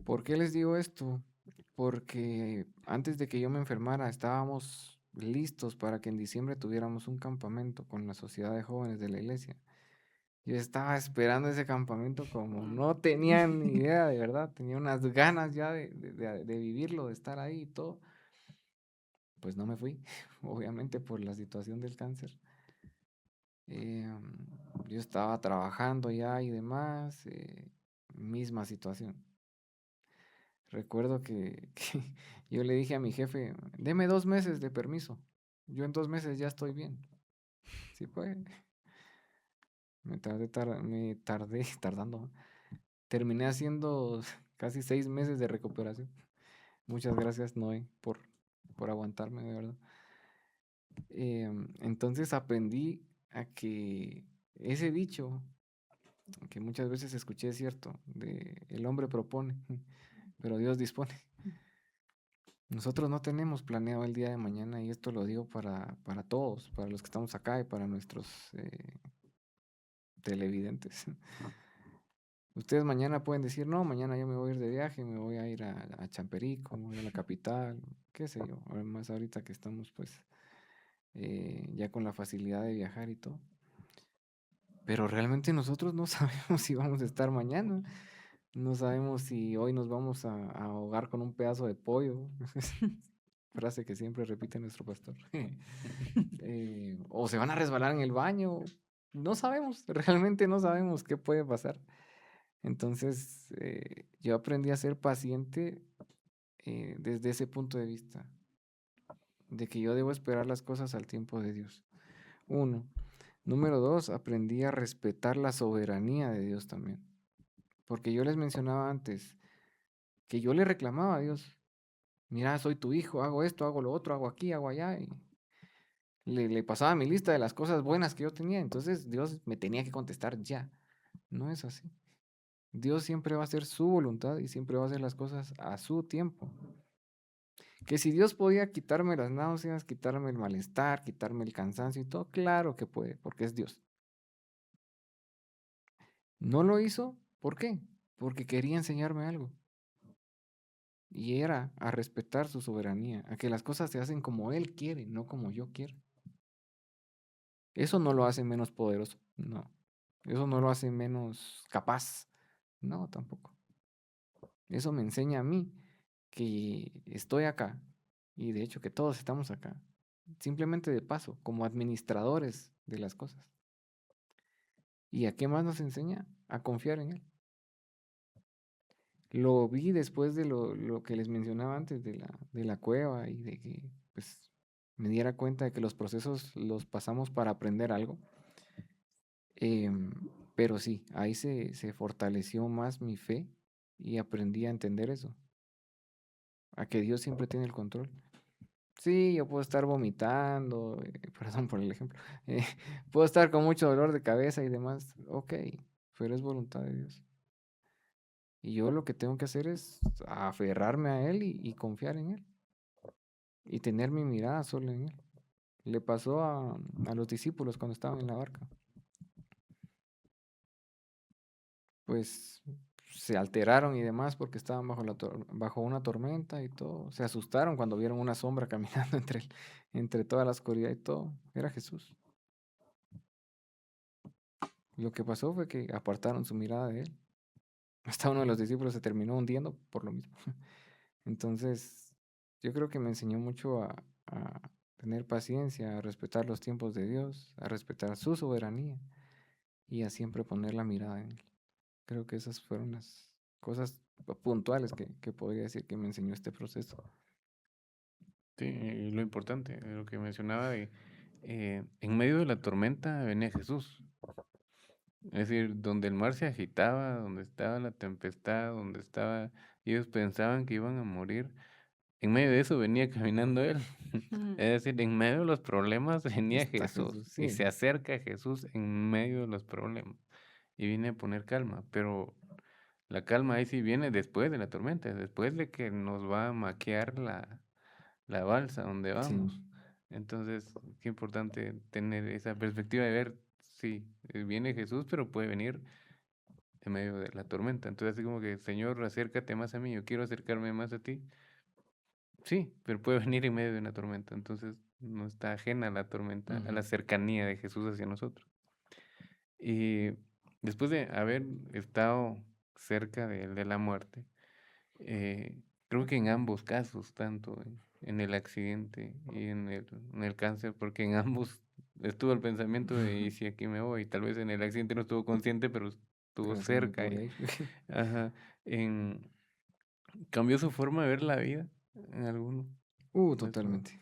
¿Por qué les digo esto? Porque antes de que yo me enfermara estábamos listos para que en diciembre tuviéramos un campamento con la sociedad de jóvenes de la iglesia. Yo estaba esperando ese campamento como no tenía ni idea, de verdad, tenía unas ganas ya de vivirlo, de estar ahí y todo. pues no me fui, obviamente por la situación del cáncer. Yo estaba trabajando ya y demás, misma situación. Recuerdo que yo le dije a mi jefe, deme 2 meses de permiso. Yo en 2 meses ya estoy bien. Sí, pues. Me tardé tardando. Terminé haciendo casi 6 meses de recuperación. Muchas gracias, Noé, por aguantarme, de verdad. Entonces aprendí a que ese dicho, que muchas veces escuché, es cierto, de el hombre propone, pero Dios dispone. Nosotros no tenemos planeado el día de mañana, y esto lo digo para todos, para los que estamos acá y para nuestros televidentes. Ustedes mañana pueden decir, no, mañana yo me voy a ir de viaje, me voy a ir a Champerico, me voy a la capital, qué sé yo. Además, ahorita que estamos pues ya con la facilidad de viajar y todo. Pero realmente nosotros no sabemos si vamos a estar mañana. No sabemos si hoy nos vamos a ahogar con un pedazo de pollo. Frase que siempre repite nuestro pastor. O se van a resbalar en el baño. No sabemos, realmente no sabemos qué puede pasar. Entonces, yo aprendí a ser paciente desde ese punto de vista, de que yo debo esperar las cosas al tiempo de Dios. Uno. Número dos, aprendí a respetar la soberanía de Dios también. Porque yo les mencionaba antes que yo le reclamaba a Dios, mira, soy tu hijo, hago esto, hago lo otro, hago aquí, hago allá. Y le pasaba mi lista de las cosas buenas que yo tenía. Entonces Dios me tenía que contestar ya. No es así. Dios siempre va a hacer su voluntad y siempre va a hacer las cosas a su tiempo. Que si Dios podía quitarme las náuseas, quitarme el malestar, quitarme el cansancio y todo, claro que puede, porque es Dios. No lo hizo, ¿por qué? Porque quería enseñarme algo. Y era a respetar su soberanía, a que las cosas se hacen como Él quiere, no como yo quiero. Eso no lo hace menos poderoso, no. Eso no lo hace menos capaz, no, tampoco. Eso me enseña a mí que estoy acá, y de hecho que todos estamos acá, simplemente de paso, como administradores de las cosas. ¿Y a qué más nos enseña? A confiar en Él. Lo vi después de lo que les mencionaba antes de la cueva, y de que pues me diera cuenta de que los procesos los pasamos para aprender algo. Em, pero sí, ahí se fortaleció más mi fe y aprendí a entender eso, a que Dios siempre tiene el control. Sí, yo puedo estar vomitando, perdón por el ejemplo, eh, puedo estar con mucho dolor de cabeza y demás, ok, pero es voluntad de Dios. Y yo lo que tengo que hacer es aferrarme a Él y confiar en Él. Y tener mi mirada solo en Él. Le pasó a los discípulos cuando estaban en la barca. Pues se alteraron y demás porque estaban bajo una tormenta y todo. Se asustaron cuando vieron una sombra caminando entre toda la oscuridad y todo. Era Jesús. Lo que pasó fue que apartaron su mirada de Él. Hasta uno de los discípulos se terminó hundiendo por lo mismo. Entonces, yo creo que me enseñó mucho a tener paciencia, a respetar los tiempos de Dios, a respetar su soberanía y a siempre poner la mirada en Él. Creo que esas fueron las cosas puntuales que podría decir que me enseñó este proceso. Sí, y lo importante, lo que mencionaba de en medio de la tormenta venía Jesús. Es decir, donde el mar se agitaba, donde estaba la tempestad, donde estaba, ellos pensaban que iban a morir, en medio de eso venía caminando Él. Es decir, en medio de los problemas venía Está Jesús Jesús, y sí, se acerca a Jesús en medio de los problemas y viene a poner calma, pero la calma ahí sí viene después de la tormenta, después de que nos va a maquiar la balsa donde sí, vamos. Entonces, qué importante tener esa perspectiva de ver, sí, viene Jesús, pero puede venir en medio de la tormenta. Entonces, así como que, Señor, acércate más a mí, yo quiero acercarme más a ti. Sí, pero puede venir en medio de una tormenta. Entonces, no está ajena a la tormenta, a la ujú, cercanía de Jesús hacia nosotros. Y después de haber estado cerca de la muerte, creo que en ambos casos, tanto en el accidente y en el cáncer, porque en ambos estuvo el pensamiento de, ¿y si aquí me voy? Tal vez en el accidente no estuvo consciente, pero estuvo Pero sí me cerca. podría ir. Ajá, en, cambió su forma de ver la vida en alguno. Eso. Totalmente.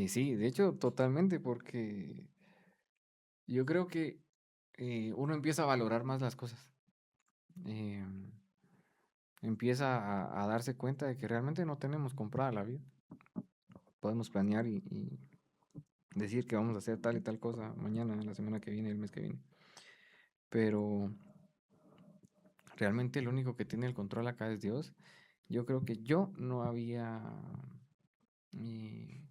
Sí, de hecho, totalmente, porque yo creo que uno empieza a valorar más las cosas. Em, Empieza a darse cuenta de que realmente no tenemos comprada la vida. Podemos planear y decir que vamos a hacer tal y tal cosa mañana, la semana que viene, el mes que viene. Pero realmente el único que tiene el control acá es Dios. Yo creo que yo no había eh,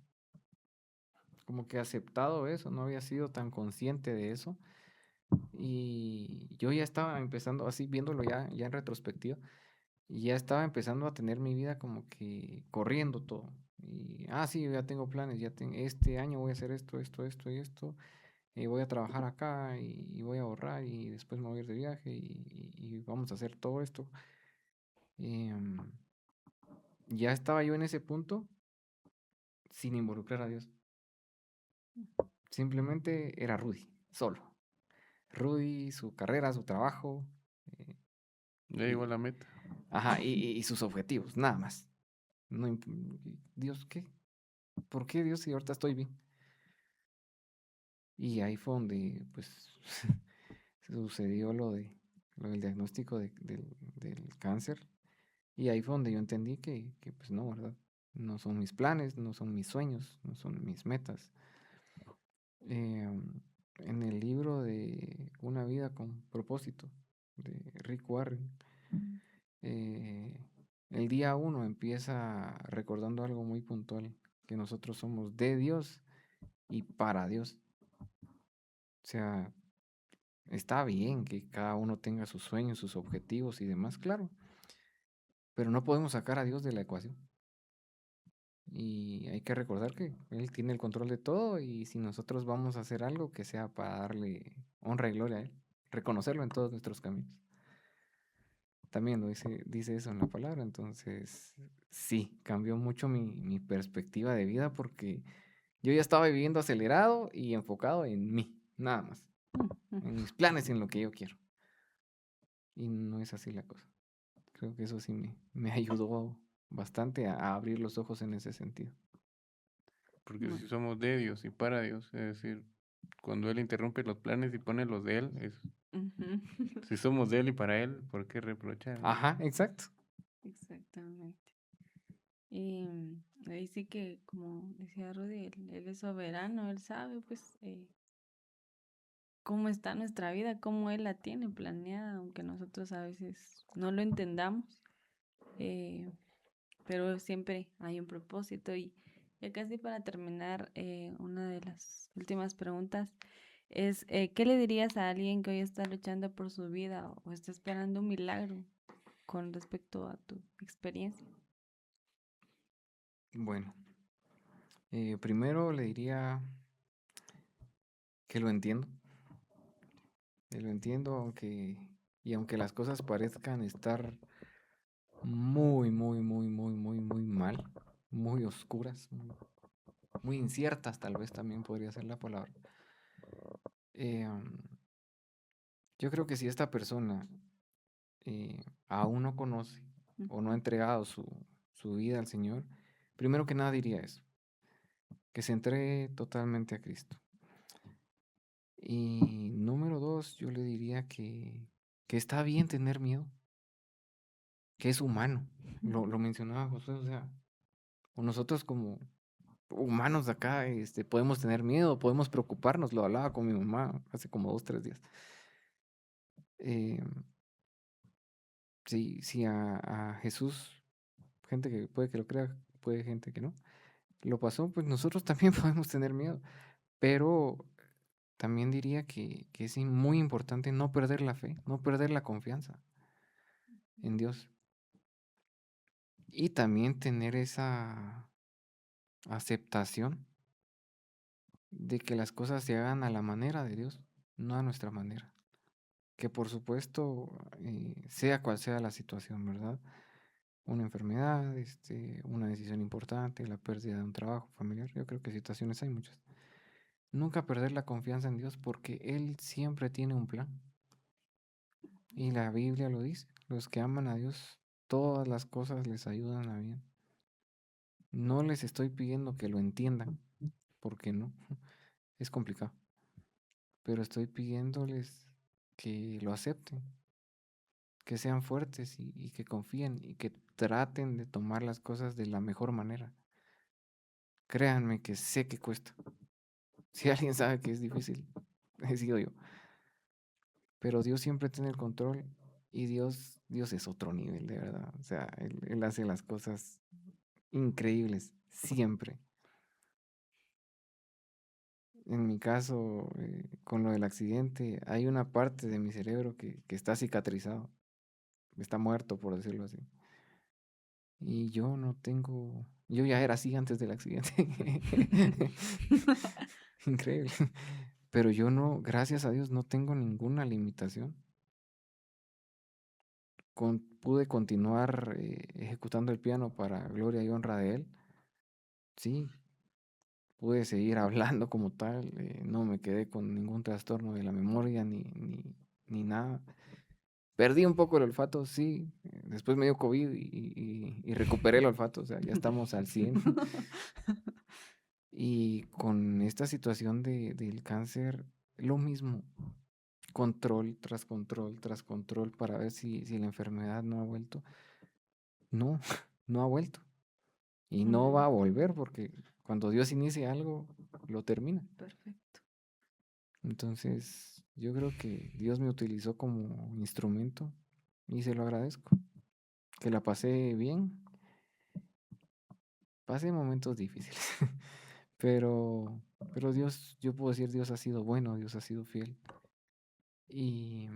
como que aceptado eso, no había sido tan consciente de eso. Y yo ya estaba empezando, así viéndolo ya en retrospectiva, y ya estaba empezando a tener mi vida como que corriendo todo. Y, sí, ya tengo planes, este año voy a hacer esto y esto, y voy a trabajar acá y voy a ahorrar y después me voy a ir de viaje y vamos a hacer todo esto. Em, ya estaba yo en ese punto sin involucrar a Dios. Simplemente era Rudy, solo. Rudy, su carrera, su trabajo, eh, Ya llegó a y, la meta. y sus objetivos, nada más. No, Dios, ¿qué? ¿Por qué Dios si ahorita estoy bien? Y ahí fue donde, pues, sucedió lo del diagnóstico del cáncer. Y ahí fue donde yo entendí que, pues, no, ¿verdad? No son mis planes, no son mis sueños, no son mis metas. En el libro de Una vida con propósito, de Rick Warren, eh, el día uno empieza recordando algo muy puntual, que nosotros somos de Dios y para Dios. O sea, está bien que cada uno tenga sus sueños, sus objetivos y demás, claro, pero no podemos sacar a Dios de la ecuación. Y hay que recordar que Él tiene el control de todo y si nosotros vamos a hacer algo que sea para darle honra y gloria a Él, reconocerlo en todos nuestros caminos. También dice eso en la palabra, entonces sí, cambió mucho mi perspectiva de vida porque yo ya estaba viviendo acelerado y enfocado en mí, nada más, en mis planes y en lo que yo quiero. Y no es así la cosa. Creo que eso sí me ayudó bastante a abrir los ojos en ese sentido. Porque Mu- si somos de Dios y para Dios, es decir, cuando Él interrumpe los planes y pone los de Él, Ujú. si somos de Él y para Él, ¿por qué reprochar? Ajá, exacto. Exactamente. Y ahí sí que, como decía Rudy, él es soberano, él sabe, pues, cómo está nuestra vida, cómo él la tiene planeada, aunque nosotros a veces no lo entendamos, eh, pero siempre hay un propósito. Y ya casi para terminar, una de las últimas preguntas es, ¿qué le dirías a alguien que hoy está luchando por su vida o está esperando un milagro con respecto a tu experiencia? Bueno, primero le diría que lo entiendo, aunque las cosas parezcan estar muy mal, muy oscuras, muy inciertas, tal vez también podría ser la palabra. Eh, um, yo creo que si esta persona aún no conoce o no ha Ujú, entregado su vida al Señor, primero que nada diría eso, que se entregue totalmente a Cristo. Y número dos, yo le diría que está bien tener miedo, que es humano. Lo mencionaba José, o sea, o nosotros como humanos de acá podemos tener miedo, podemos preocuparnos, lo hablaba con mi mamá hace como 2, 3 días. Eh, si a Jesús, gente que puede que lo crea, puede gente que no, lo pasó, pues nosotros también podemos tener miedo, pero también diría que es muy importante no perder la fe, no perder la confianza en Dios y también tener esa aceptación de que las cosas se hagan a la manera de Dios, no a nuestra manera. Que por supuesto, sea cual sea la situación, ¿verdad? una enfermedad, una decisión importante, la pérdida de un trabajo familiar. Yo creo que situaciones hay muchas. Nunca perder la confianza en Dios porque Él siempre tiene un plan. Y la Biblia lo dice. Los que aman a Dios, todas las cosas les ayudan a bien. No les estoy pidiendo que lo entiendan, porque no, es complicado. Pero estoy pidiéndoles que lo acepten, que sean fuertes y que confíen y que traten de tomar las cosas de la mejor manera. Créanme que sé que cuesta. Si alguien sabe que es difícil, he sido yo. Pero Dios siempre tiene el control y Dios es otro nivel, de verdad. O sea, Él hace las cosas increíbles, siempre. En mi caso, con lo del accidente, hay una parte de mi cerebro que está cicatrizado, está muerto, por decirlo así. Y yo no tengo, yo ya era así antes del accidente. Increíble. Pero yo no, gracias a Dios, no tengo ninguna limitación. Pude continuar ejecutando el piano para gloria y honra de Él. Sí, pude seguir hablando como tal. No me quedé con ningún trastorno de la memoria ni nada. Perdí un poco el olfato, sí. Después me dio COVID y recuperé el olfato. O sea, ya estamos al 100. Y con esta situación del cáncer, lo mismo. Control tras control tras control para ver si la enfermedad no ha vuelto. No, no ha vuelto. Y no va a volver porque cuando Dios inicia algo, lo termina. Perfecto. Entonces, yo creo que Dios me utilizó como instrumento y se lo agradezco. Que la pasé bien, pasé momentos difíciles, pero, pero Dios, yo puedo decir, Dios ha sido bueno, Dios ha sido fiel. Y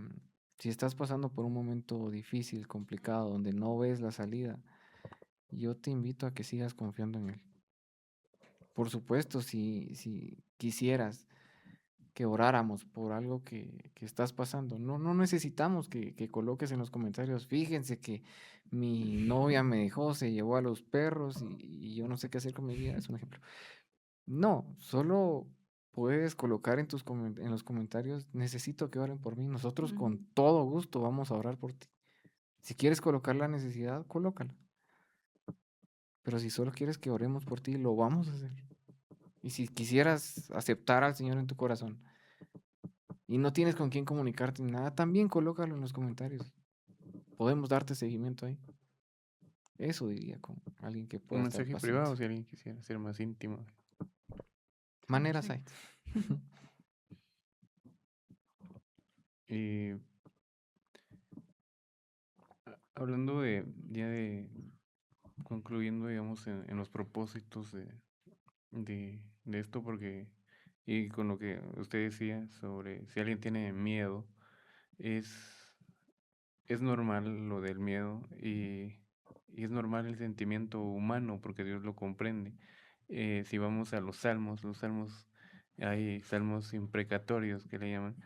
si estás pasando por un momento difícil, complicado, donde no ves la salida, yo te invito a que sigas confiando en Él. Por supuesto, si quisieras que oráramos por algo que estás pasando, no necesitamos que coloques en los comentarios, fíjense que mi novia me dejó, se llevó a los perros y yo no sé qué hacer con mi vida, es un ejemplo. No, solo puedes colocar en los comentarios, necesito que oren por mí. Nosotros con todo gusto vamos a orar por ti. Si quieres colocar la necesidad, colócala. Pero si solo quieres que oremos por ti, lo vamos a hacer. Y si quisieras aceptar al Señor en tu corazón y no tienes con quién comunicarte ni nada, también colócalo en los comentarios. Podemos darte seguimiento ahí. Eso diría con alguien que Un pueda estar mensaje pasando. privado si alguien quisiera ser más íntimo. Maneras hay. Perfecto. Y hablando ya de concluyendo, digamos, en los propósitos de esto, porque, y con lo que usted decía sobre si alguien tiene miedo, es, es normal lo del miedo y es normal el sentimiento humano porque Dios lo comprende. Si vamos a los salmos, hay salmos imprecatorios que le llaman,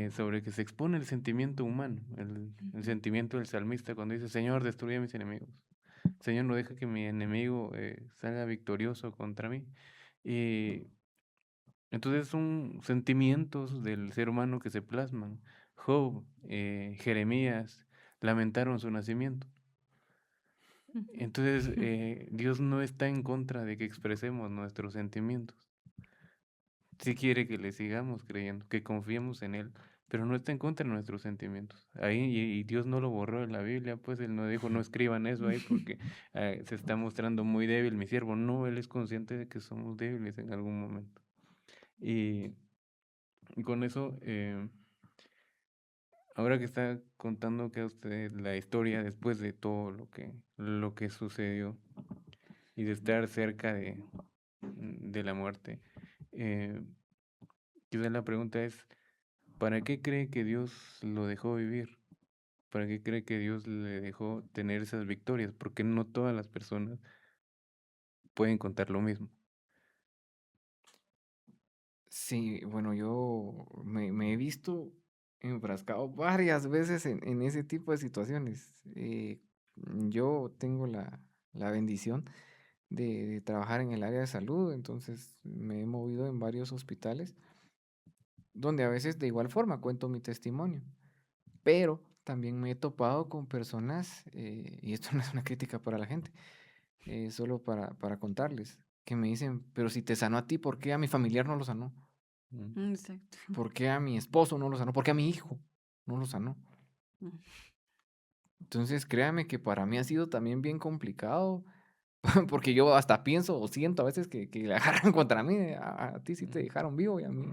sobre que se expone el sentimiento humano, el sentimiento del salmista cuando dice, Señor, destruye a mis enemigos. Señor, no deja que mi enemigo salga victorioso contra mí. Y entonces son sentimientos del ser humano que se plasman. Job, Jeremías, lamentaron su nacimiento. Entonces, Dios no está en contra de que expresemos nuestros sentimientos. Sí quiere que le sigamos creyendo, que confiemos en Él, pero no está en contra de nuestros sentimientos. Ahí, y Dios no lo borró en la Biblia, pues Él no dijo, no escriban eso ahí porque se está mostrando muy débil mi siervo. No, Él es consciente de que somos débiles en algún momento. Y con eso, ahora que está contando que a usted la historia después de todo lo que sucedió y de estar cerca de la muerte, eh, quizás la pregunta es, ¿para qué cree que Dios lo dejó vivir? ¿Para qué cree que Dios le dejó tener esas victorias? Porque no todas las personas pueden contar lo mismo. Sí, bueno, yo me he visto enfrascado varias veces en ese tipo de situaciones. yo tengo la bendición de trabajar en el área de salud, entonces me he movido en varios hospitales donde a veces de igual forma cuento mi testimonio, pero también me he topado con personas, y esto no es una crítica para la gente, solo para contarles, que me dicen, pero si te sanó a ti, ¿por qué a mi familiar no lo sanó? Mm. Exacto. ¿Por qué a mi esposo no lo sanó? ¿Por qué a mi hijo no lo sanó? Mm. Entonces, créame que para mí ha sido también bien complicado, porque yo hasta pienso o siento a veces que la agarran contra mí, a ti sí te dejaron vivo y a mi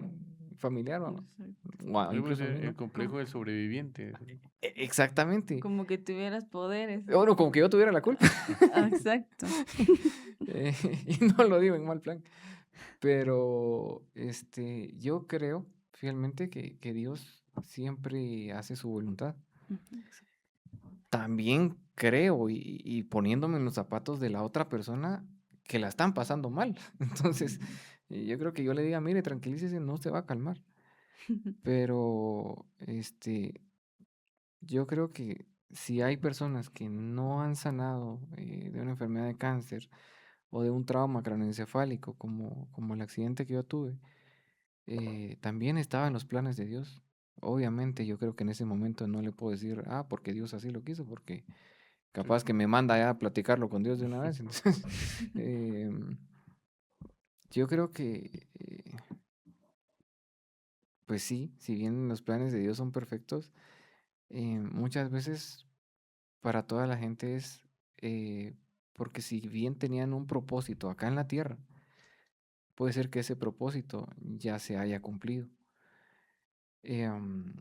familiar, Exacto. o Sí, pues, incluso a mí, el ¿no? complejo del sobreviviente. Exactamente. Como que tuvieras poderes. Bueno, como que yo tuviera la culpa. Exacto. Eh, y no lo digo en mal plan. Pero yo creo fielmente que Dios siempre hace su voluntad. Ujú. También creo, y poniéndome en los zapatos de la otra persona, que la están pasando mal. Entonces, yo creo que yo le diga, mire, tranquilícese, no se va a calmar. Pero yo creo que si hay personas que no han sanado de una enfermedad de cáncer o de un trauma craneoencefálico, como el accidente que yo tuve, también estaba en los planes de Dios. Obviamente, yo creo que en ese momento no le puedo decir, porque Dios así lo quiso, porque Sí. capaz que me manda ya a platicarlo con Dios de una vez. Entonces, em, yo creo que, pues sí, si bien los planes de Dios son perfectos, muchas veces para toda la gente es porque si bien tenían un propósito acá en la tierra, puede ser que ese propósito ya se haya cumplido. Em,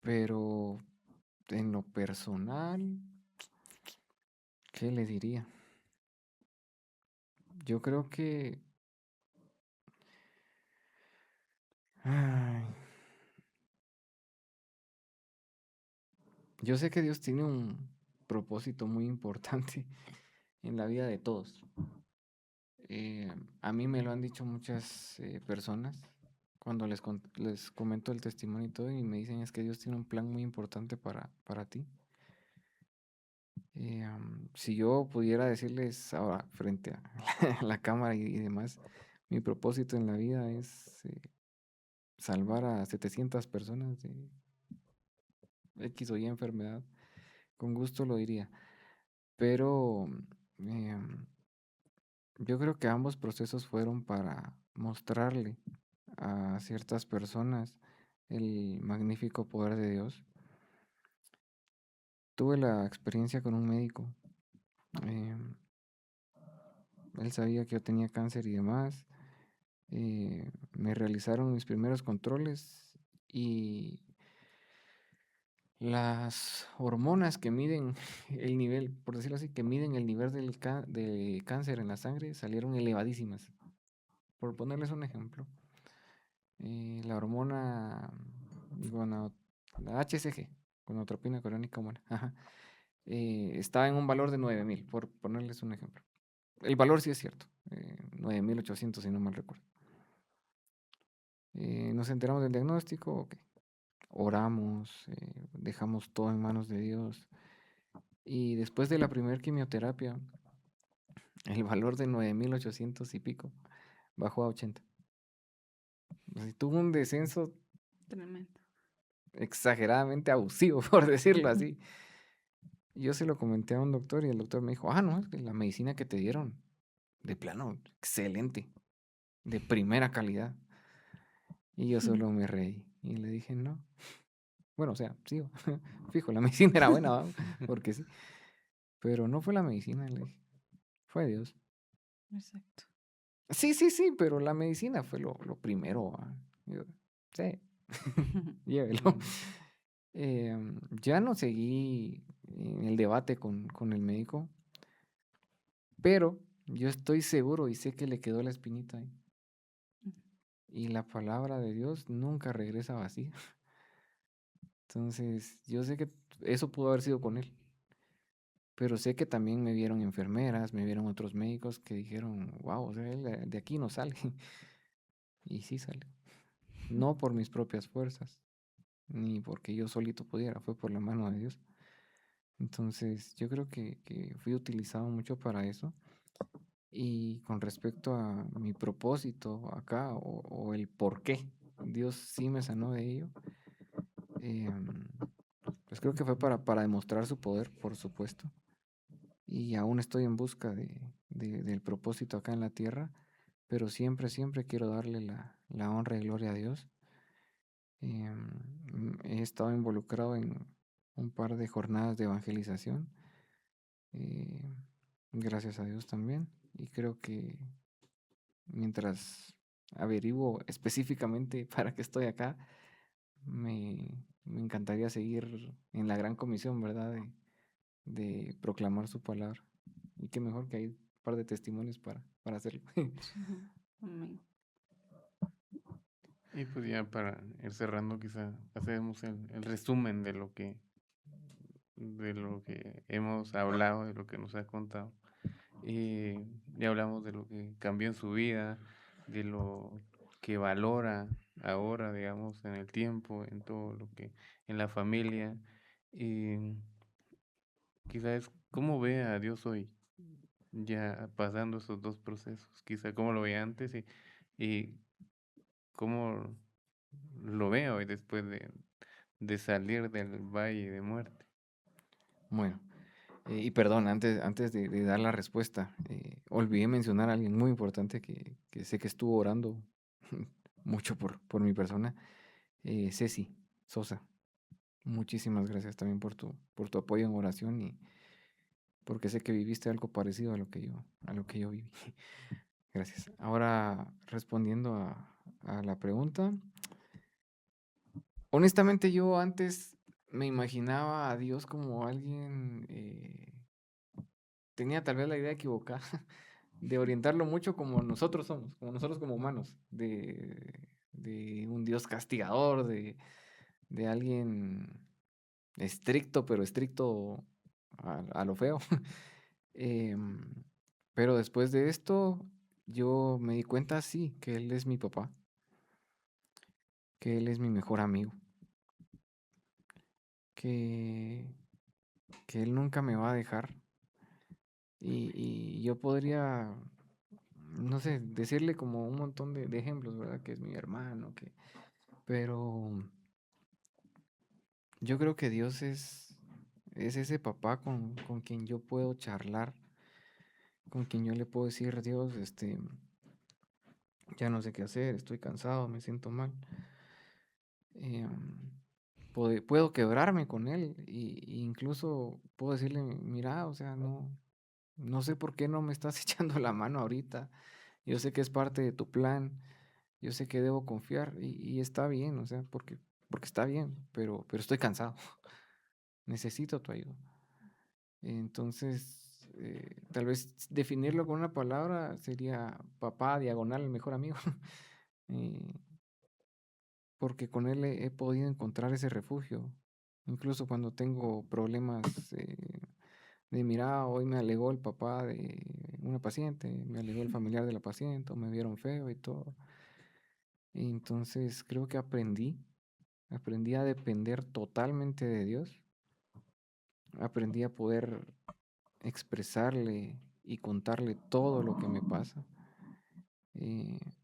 pero en lo personal, ¿qué le diría? Yo creo que... ay, yo sé que Dios tiene un propósito muy importante en la vida de todos. A mí me lo han dicho muchas personas cuando les comento el testimonio y todo, y me dicen es que Dios tiene un plan muy importante para ti. Si yo pudiera decirles ahora frente a la cámara y demás, mi propósito en la vida es salvar a 700 personas de X o Y enfermedad, con gusto lo diría. Pero em, yo creo que ambos procesos fueron para mostrarle a ciertas personas el magnífico poder de Dios. Tuve la experiencia con un médico. em, Él sabía que yo tenía cáncer y demás. Me realizaron mis primeros controles y las hormonas que miden el nivel, por decirlo así, que miden el nivel de cáncer en la sangre salieron elevadísimas. Por ponerles un ejemplo, la hormona, la HCG, gonadotropina coriónica humana, ajá, estaba en un valor de 9000, por ponerles un ejemplo. El valor sí es cierto, 9800 si no mal recuerdo. Nos enteramos del diagnóstico, ok. Oramos, dejamos todo en manos de Dios. Y después de la primera quimioterapia, el valor de 9800 y pico bajó a 80. O sea, tuvo un descenso Tremendo. exageradamente abusivo, por decirlo así. Yo se lo comenté a un doctor y el doctor me dijo, no, es que la medicina que te dieron, de plano, excelente, de primera calidad. Y yo solo me reí y le dije, no. Bueno, o sea, sí, fijo, la medicina era buena, ¿va? Porque sí. Pero no fue la medicina, le dije, fue Dios. Exacto. Sí, sí, sí, pero la medicina fue lo primero, ¿va? Yo, sí, llévelo. Mm. Ya no seguí en el debate con el médico, pero yo estoy seguro y sé que le quedó la espinita ahí. Y la palabra de Dios nunca regresa vacía. Entonces, yo sé que eso pudo haber sido con él, pero sé que también me vieron enfermeras, me vieron otros médicos que dijeron, wow, o sea, él de aquí no sale. Y sí sale. No por mis propias fuerzas, ni porque yo solito pudiera, fue por la mano de Dios. Entonces, yo creo que fui utilizado mucho para eso. Y con respecto a mi propósito acá o el por qué Dios sí me sanó de ello, em, pues creo que fue para demostrar su poder, por supuesto. Y aún estoy en busca del propósito acá en la tierra, pero siempre, siempre quiero darle la honra y gloria a Dios. He estado involucrado en un par de jornadas de evangelización, eh, gracias a Dios también. Y creo que mientras averiguo específicamente para qué estoy acá, me encantaría seguir en la gran comisión, ¿verdad? De proclamar su palabra. Y qué mejor que hay un par de testimonios para hacerlo. Ujú. Amén. Y pues ya para ir cerrando, quizá hacemos el resumen de lo que hemos hablado, de lo que nos ha contado. Y ya hablamos de lo que cambió en su vida, de lo que valora ahora, digamos, en el tiempo, en todo lo que, en la familia. Y quizás cómo ve a Dios hoy, ya pasando esos dos procesos, quizá cómo lo veía antes y cómo lo ve hoy después de salir del valle de muerte. Bueno, y perdón, antes de dar la respuesta, olvidé mencionar a alguien muy importante que sé que estuvo orando mucho por mi persona, Ceci Sosa. Muchísimas gracias también por tu apoyo en oración y porque sé que viviste algo parecido a lo que yo viví. Gracias. Ahora, respondiendo a la pregunta, honestamente yo antes me imaginaba a Dios como alguien, tenía tal vez la idea equivocada de orientarlo mucho como nosotros somos, como nosotros como humanos, de un Dios castigador, de alguien estricto, pero estricto a lo feo. Em, pero después de esto, yo me di cuenta, sí, que Él es mi papá, que Él es mi mejor amigo, que, que Él nunca me va a dejar. Y yo podría, no sé, decirle como un montón de ejemplos, ¿verdad? Que es mi hermano, pero yo creo que Dios es ese papá con quien yo puedo charlar, con quien yo le puedo decir, Dios, ya no sé qué hacer, estoy cansado, me siento mal. Em, puedo quebrarme con él y incluso puedo decirle, mira, o sea, no sé por qué no me estás echando la mano ahorita. Yo sé que es parte de tu plan, yo sé que debo confiar y está bien, o sea, porque está bien, pero estoy cansado, necesito tu ayuda. Entonces, tal vez definirlo con una palabra sería papá diagonal, el mejor amigo. Eh, Porque con él he podido encontrar ese refugio. Incluso cuando tengo problemas, mira, hoy me alegó el papá de una paciente, me alegó el familiar de la paciente, o me vieron feo y todo. Y entonces creo que aprendí a depender totalmente de Dios, aprendí a poder expresarle y contarle todo lo que me pasa.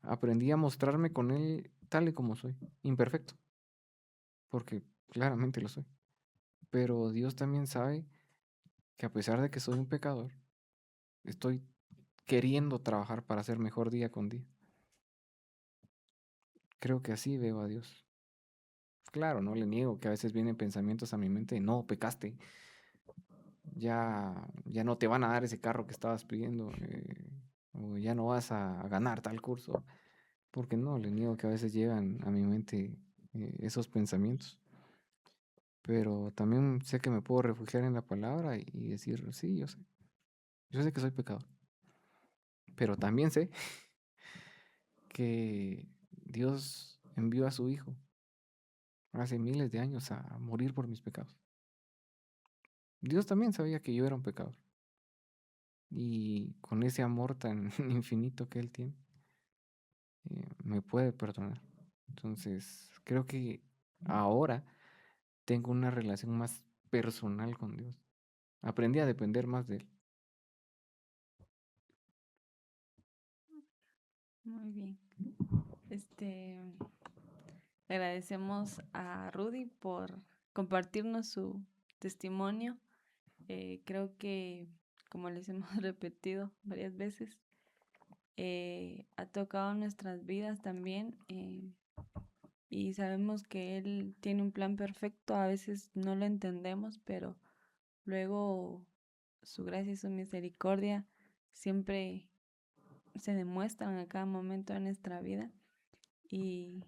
Aprendí a mostrarme con él tal y como soy, imperfecto, porque claramente lo soy. Pero Dios también sabe que a pesar de que soy un pecador, estoy queriendo trabajar para ser mejor día con día. Creo que así veo a Dios. Claro, no le niego que a veces vienen pensamientos a mi mente, no, pecaste, ya no te van a dar ese carro que estabas pidiendo, o ya no vas a ganar tal curso, porque no, le niego que a veces llegan a mi mente esos pensamientos. Pero también sé que me puedo refugiar en la palabra y decir, sí, yo sé que soy pecador, pero también sé que Dios envió a su Hijo hace miles de años a morir por mis pecados. Dios también sabía que yo era un pecador. Y con ese amor tan infinito que Él tiene, me puede perdonar. Entonces, creo que ahora tengo una relación más personal con Dios. aprendí a depender más de él. Muy bien. Le agradecemos a Rudy por compartirnos su testimonio. Creo que, como les hemos repetido varias veces, ha tocado nuestras vidas también, y sabemos que Él tiene un plan perfecto. A veces no lo entendemos, pero luego su gracia y su misericordia siempre se demuestran a cada momento de nuestra vida, y,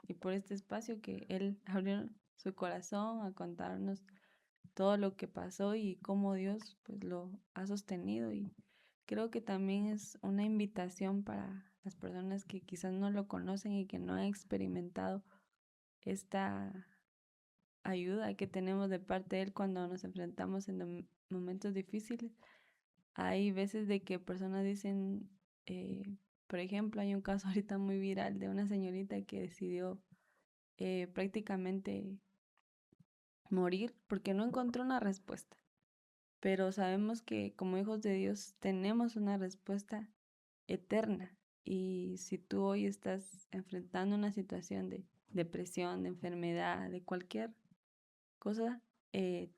y por este espacio que Él abrió su corazón a contarnos todo lo que pasó y cómo Dios pues lo ha sostenido. Y creo que también es una invitación para las personas que quizás no lo conocen y que no han experimentado esta ayuda que tenemos de parte de Él cuando nos enfrentamos en momentos difíciles. Hay veces de que personas dicen, eh, por ejemplo, hay un caso ahorita muy viral de una señorita que decidió prácticamente morir porque no encontró una respuesta. Pero sabemos que como hijos de Dios tenemos una respuesta eterna. Y si tú hoy estás enfrentando una situación de depresión, de enfermedad, de cualquier cosa,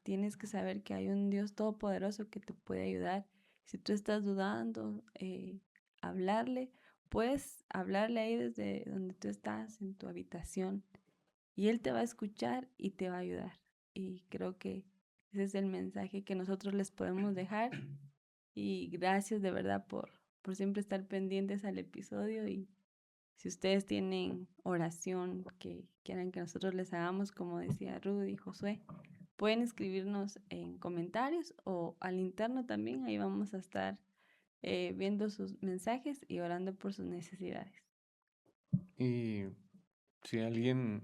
tienes que saber que hay un Dios todopoderoso que te puede ayudar. Si tú estás dudando, hablarle, puedes hablarle ahí desde donde tú estás, en tu habitación, y Él te va a escuchar y te va a ayudar. Y creo que ese es el mensaje que nosotros les podemos dejar. Y gracias de verdad por siempre estar pendientes al episodio. Y si ustedes tienen oración que quieran que nosotros les hagamos, como decía Rudy y Josué, pueden escribirnos en comentarios o al interno también. Ahí vamos a estar viendo sus mensajes y orando por sus necesidades. Y si alguien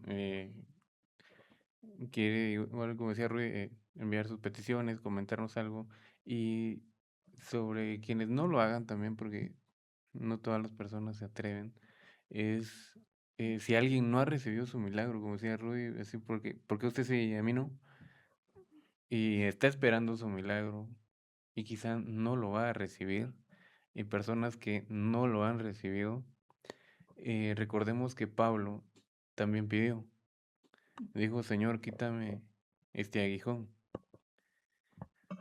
quiere, igual como decía Rui, enviar sus peticiones, comentarnos algo, y sobre quienes no lo hagan también, porque no todas las personas se atreven, es si alguien no ha recibido su milagro, como decía Rui, así porque usted sí y a mí no, y está esperando su milagro, y quizá no lo va a recibir, y personas que no lo han recibido, recordemos que Pablo también pidió. Dijo, Señor, quítame este aguijón.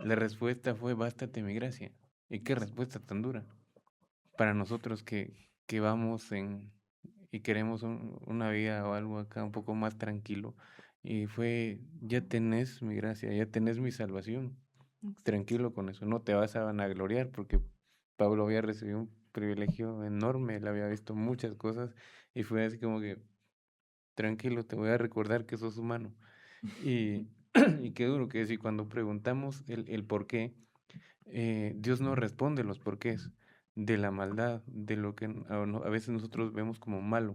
La respuesta fue, bástate mi gracia. ¿Y qué respuesta tan dura? Para nosotros que vamos y queremos una vida o algo acá un poco más tranquilo. Y fue, ya tenés mi gracia, ya tenés mi salvación. Exacto. Tranquilo con eso, no te vas a vanagloriar porque Pablo había recibido un privilegio enorme, él había visto muchas cosas y fue así como que, tranquilo, te voy a recordar que sos humano. Y, y qué duro que si cuando preguntamos el por qué, Dios no responde los porqués de la maldad, de lo que a veces nosotros vemos como malo.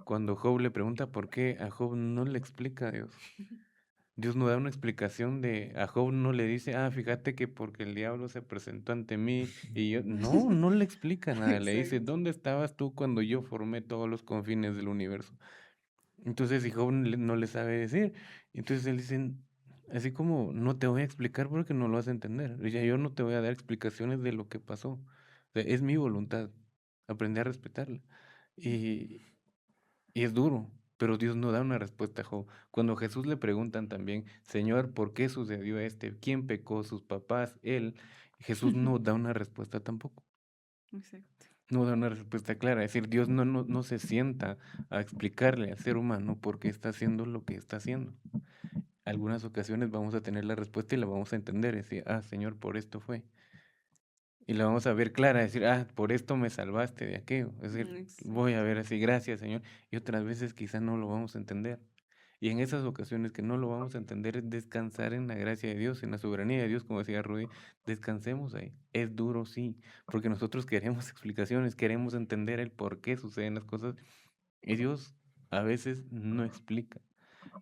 Cuando Job le pregunta por qué, a Job no le explica a Dios. Dios no da una explicación a Job no le dice, fíjate que porque el diablo se presentó ante mí y yo, no le explica nada, le dice, Exacto. ¿dónde estabas tú cuando yo formé todos los confines del universo? Entonces, si Job no le sabe decir, entonces él dice, así como no te voy a explicar porque no lo vas a entender. Ya yo no te voy a dar explicaciones de lo que pasó. O sea, es mi voluntad, aprender a respetarla. Y, y es duro, pero Dios no da una respuesta a Job. Cuando a Jesús le preguntan también, Señor, ¿por qué sucedió ¿Quién pecó? ¿Sus papás? Él. Jesús no da una respuesta tampoco. Exacto. No da una respuesta clara. Es decir, Dios no se sienta a explicarle al ser humano por qué está haciendo lo que está haciendo. Algunas ocasiones vamos a tener la respuesta y la vamos a entender. Es decir, Señor, por esto fue. Y la vamos a ver clara, decir, por esto me salvaste de aquello. Es decir, voy a ver así, gracias, Señor. Y otras veces quizás no lo vamos a entender. Y en esas ocasiones que no lo vamos a entender es descansar en la gracia de Dios, en la soberanía de Dios, como decía Rudy, descansemos ahí. Es duro, sí, porque nosotros queremos explicaciones, queremos entender el por qué suceden las cosas y Dios a veces no explica.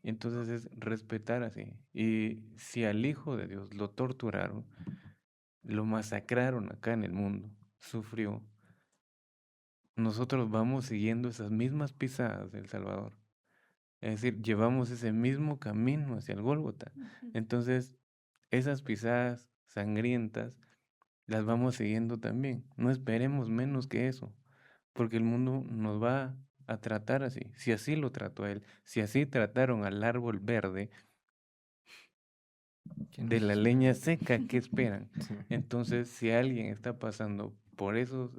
Entonces es respetar así. Y si al Hijo de Dios lo torturaron, lo masacraron acá en el mundo, sufrió, nosotros vamos siguiendo esas mismas pisadas del Salvador. Es decir, llevamos ese mismo camino hacia el Gólgota. Ujú. Entonces, esas pisadas sangrientas, las vamos siguiendo también. No esperemos menos que eso, porque el mundo nos va a tratar así. Si así lo trató a él, si así trataron al árbol verde, ¿Quién de nos la espera? leña seca, ¿qué esperan? Sí. Entonces, si alguien está pasando por esas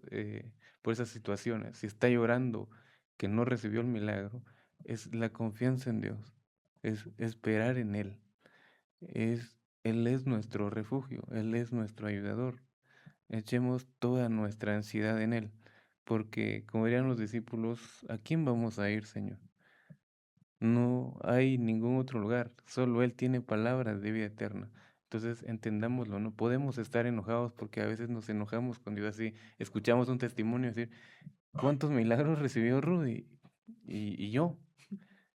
situaciones, si está llorando que no recibió el milagro, es la confianza en Dios, es esperar en Él, Él es nuestro refugio, Él es nuestro ayudador. Echemos toda nuestra ansiedad en Él, porque como dirían los discípulos, ¿a quién vamos a ir, Señor? No hay ningún otro lugar, solo Él tiene palabras de vida eterna. Entonces, entendámoslo, no podemos estar enojados porque a veces nos enojamos con Dios así. Escuchamos un testimonio decir, ¿cuántos milagros recibió Rudy? Y yo.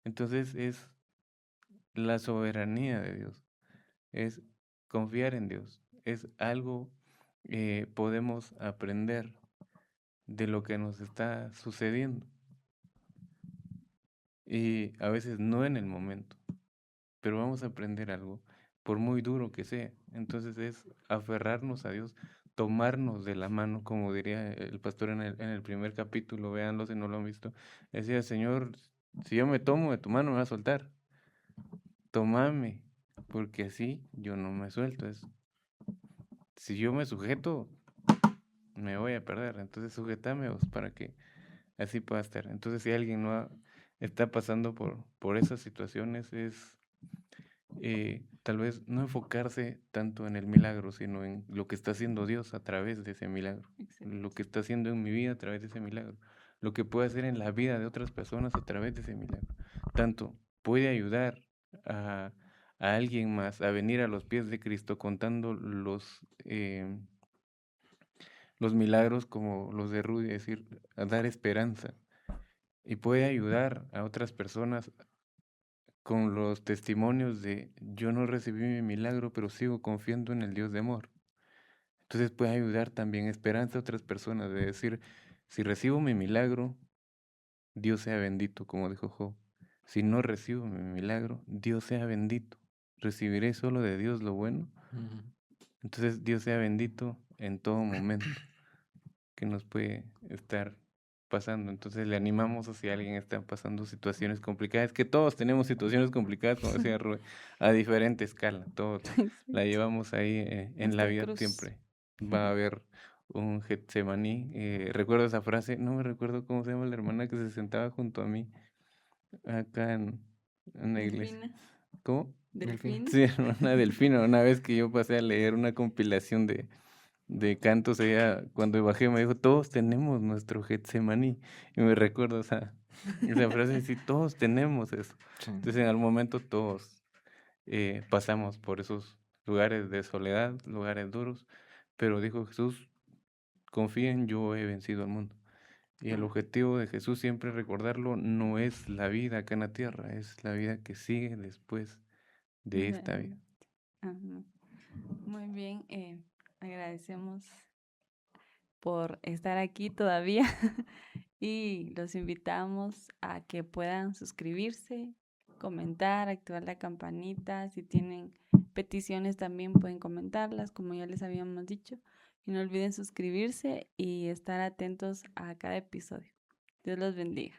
Entonces, es la soberanía de Dios, es confiar en Dios, es algo podemos aprender de lo que nos está sucediendo. Y a veces no en el momento, pero vamos a aprender algo, por muy duro que sea. Entonces es aferrarnos a Dios, tomarnos de la mano, como diría el pastor en el primer capítulo, véanlo si no lo han visto. Decía, Señor, si yo me tomo de tu mano me va a soltar. Tómame, porque así yo no me suelto. Si yo me sujeto, me voy a perder. Entonces sujetame vos para que así pueda estar. Entonces si alguien está pasando por esas situaciones, es tal vez no enfocarse tanto en el milagro, sino en lo que está haciendo Dios a través de ese milagro, Exacto. lo que está haciendo en mi vida a través de ese milagro, lo que puede hacer en la vida de otras personas a través de ese milagro. Tanto puede ayudar a, a alguien más a venir a los pies de Cristo contando los milagros como los de Rudy, es decir, a dar esperanza. Y puede ayudar a otras personas con los testimonios de yo no recibí mi milagro, pero sigo confiando en el Dios de amor. Entonces puede ayudar también esperanza a otras personas de decir, si recibo mi milagro, Dios sea bendito, como dijo Job. Si no recibo mi milagro, Dios sea bendito. ¿Recibiré solo de Dios lo bueno? Ujú. Entonces Dios sea bendito en todo momento que nos puede estar pasando. Entonces le animamos a si alguien está pasando situaciones complicadas, que todos tenemos situaciones complicadas, como decía Rubén, a diferente escala, todos la Exacto. llevamos ahí en la Nuestra vida cruz. siempre. Va a haber un Getsemaní. Recuerdo esa frase, no me recuerdo cómo se llama la hermana que se sentaba junto a mí acá en la iglesia. Delfina. ¿Cómo? Delfín. Delfina. Sí, hermana Delfina, una vez que yo pasé a leer una compilación de cantos, ella cuando bajé me dijo, todos tenemos nuestro Getsemaní. Y me recuerdo esa frase, sí, todos tenemos eso. Sí. Entonces en algún momento todos pasamos por esos lugares de soledad, lugares duros, pero dijo Jesús, confíen, yo he vencido al mundo. Y el objetivo de Jesús, siempre recordarlo, no es la vida acá en la tierra, es la vida que sigue después de esta vida. Ajá. Muy bien, agradecemos por estar aquí todavía y los invitamos a que puedan suscribirse, comentar, activar la campanita. Si tienen peticiones también pueden comentarlas, como ya les habíamos dicho. Y no olviden suscribirse y estar atentos a cada episodio. Dios los bendiga.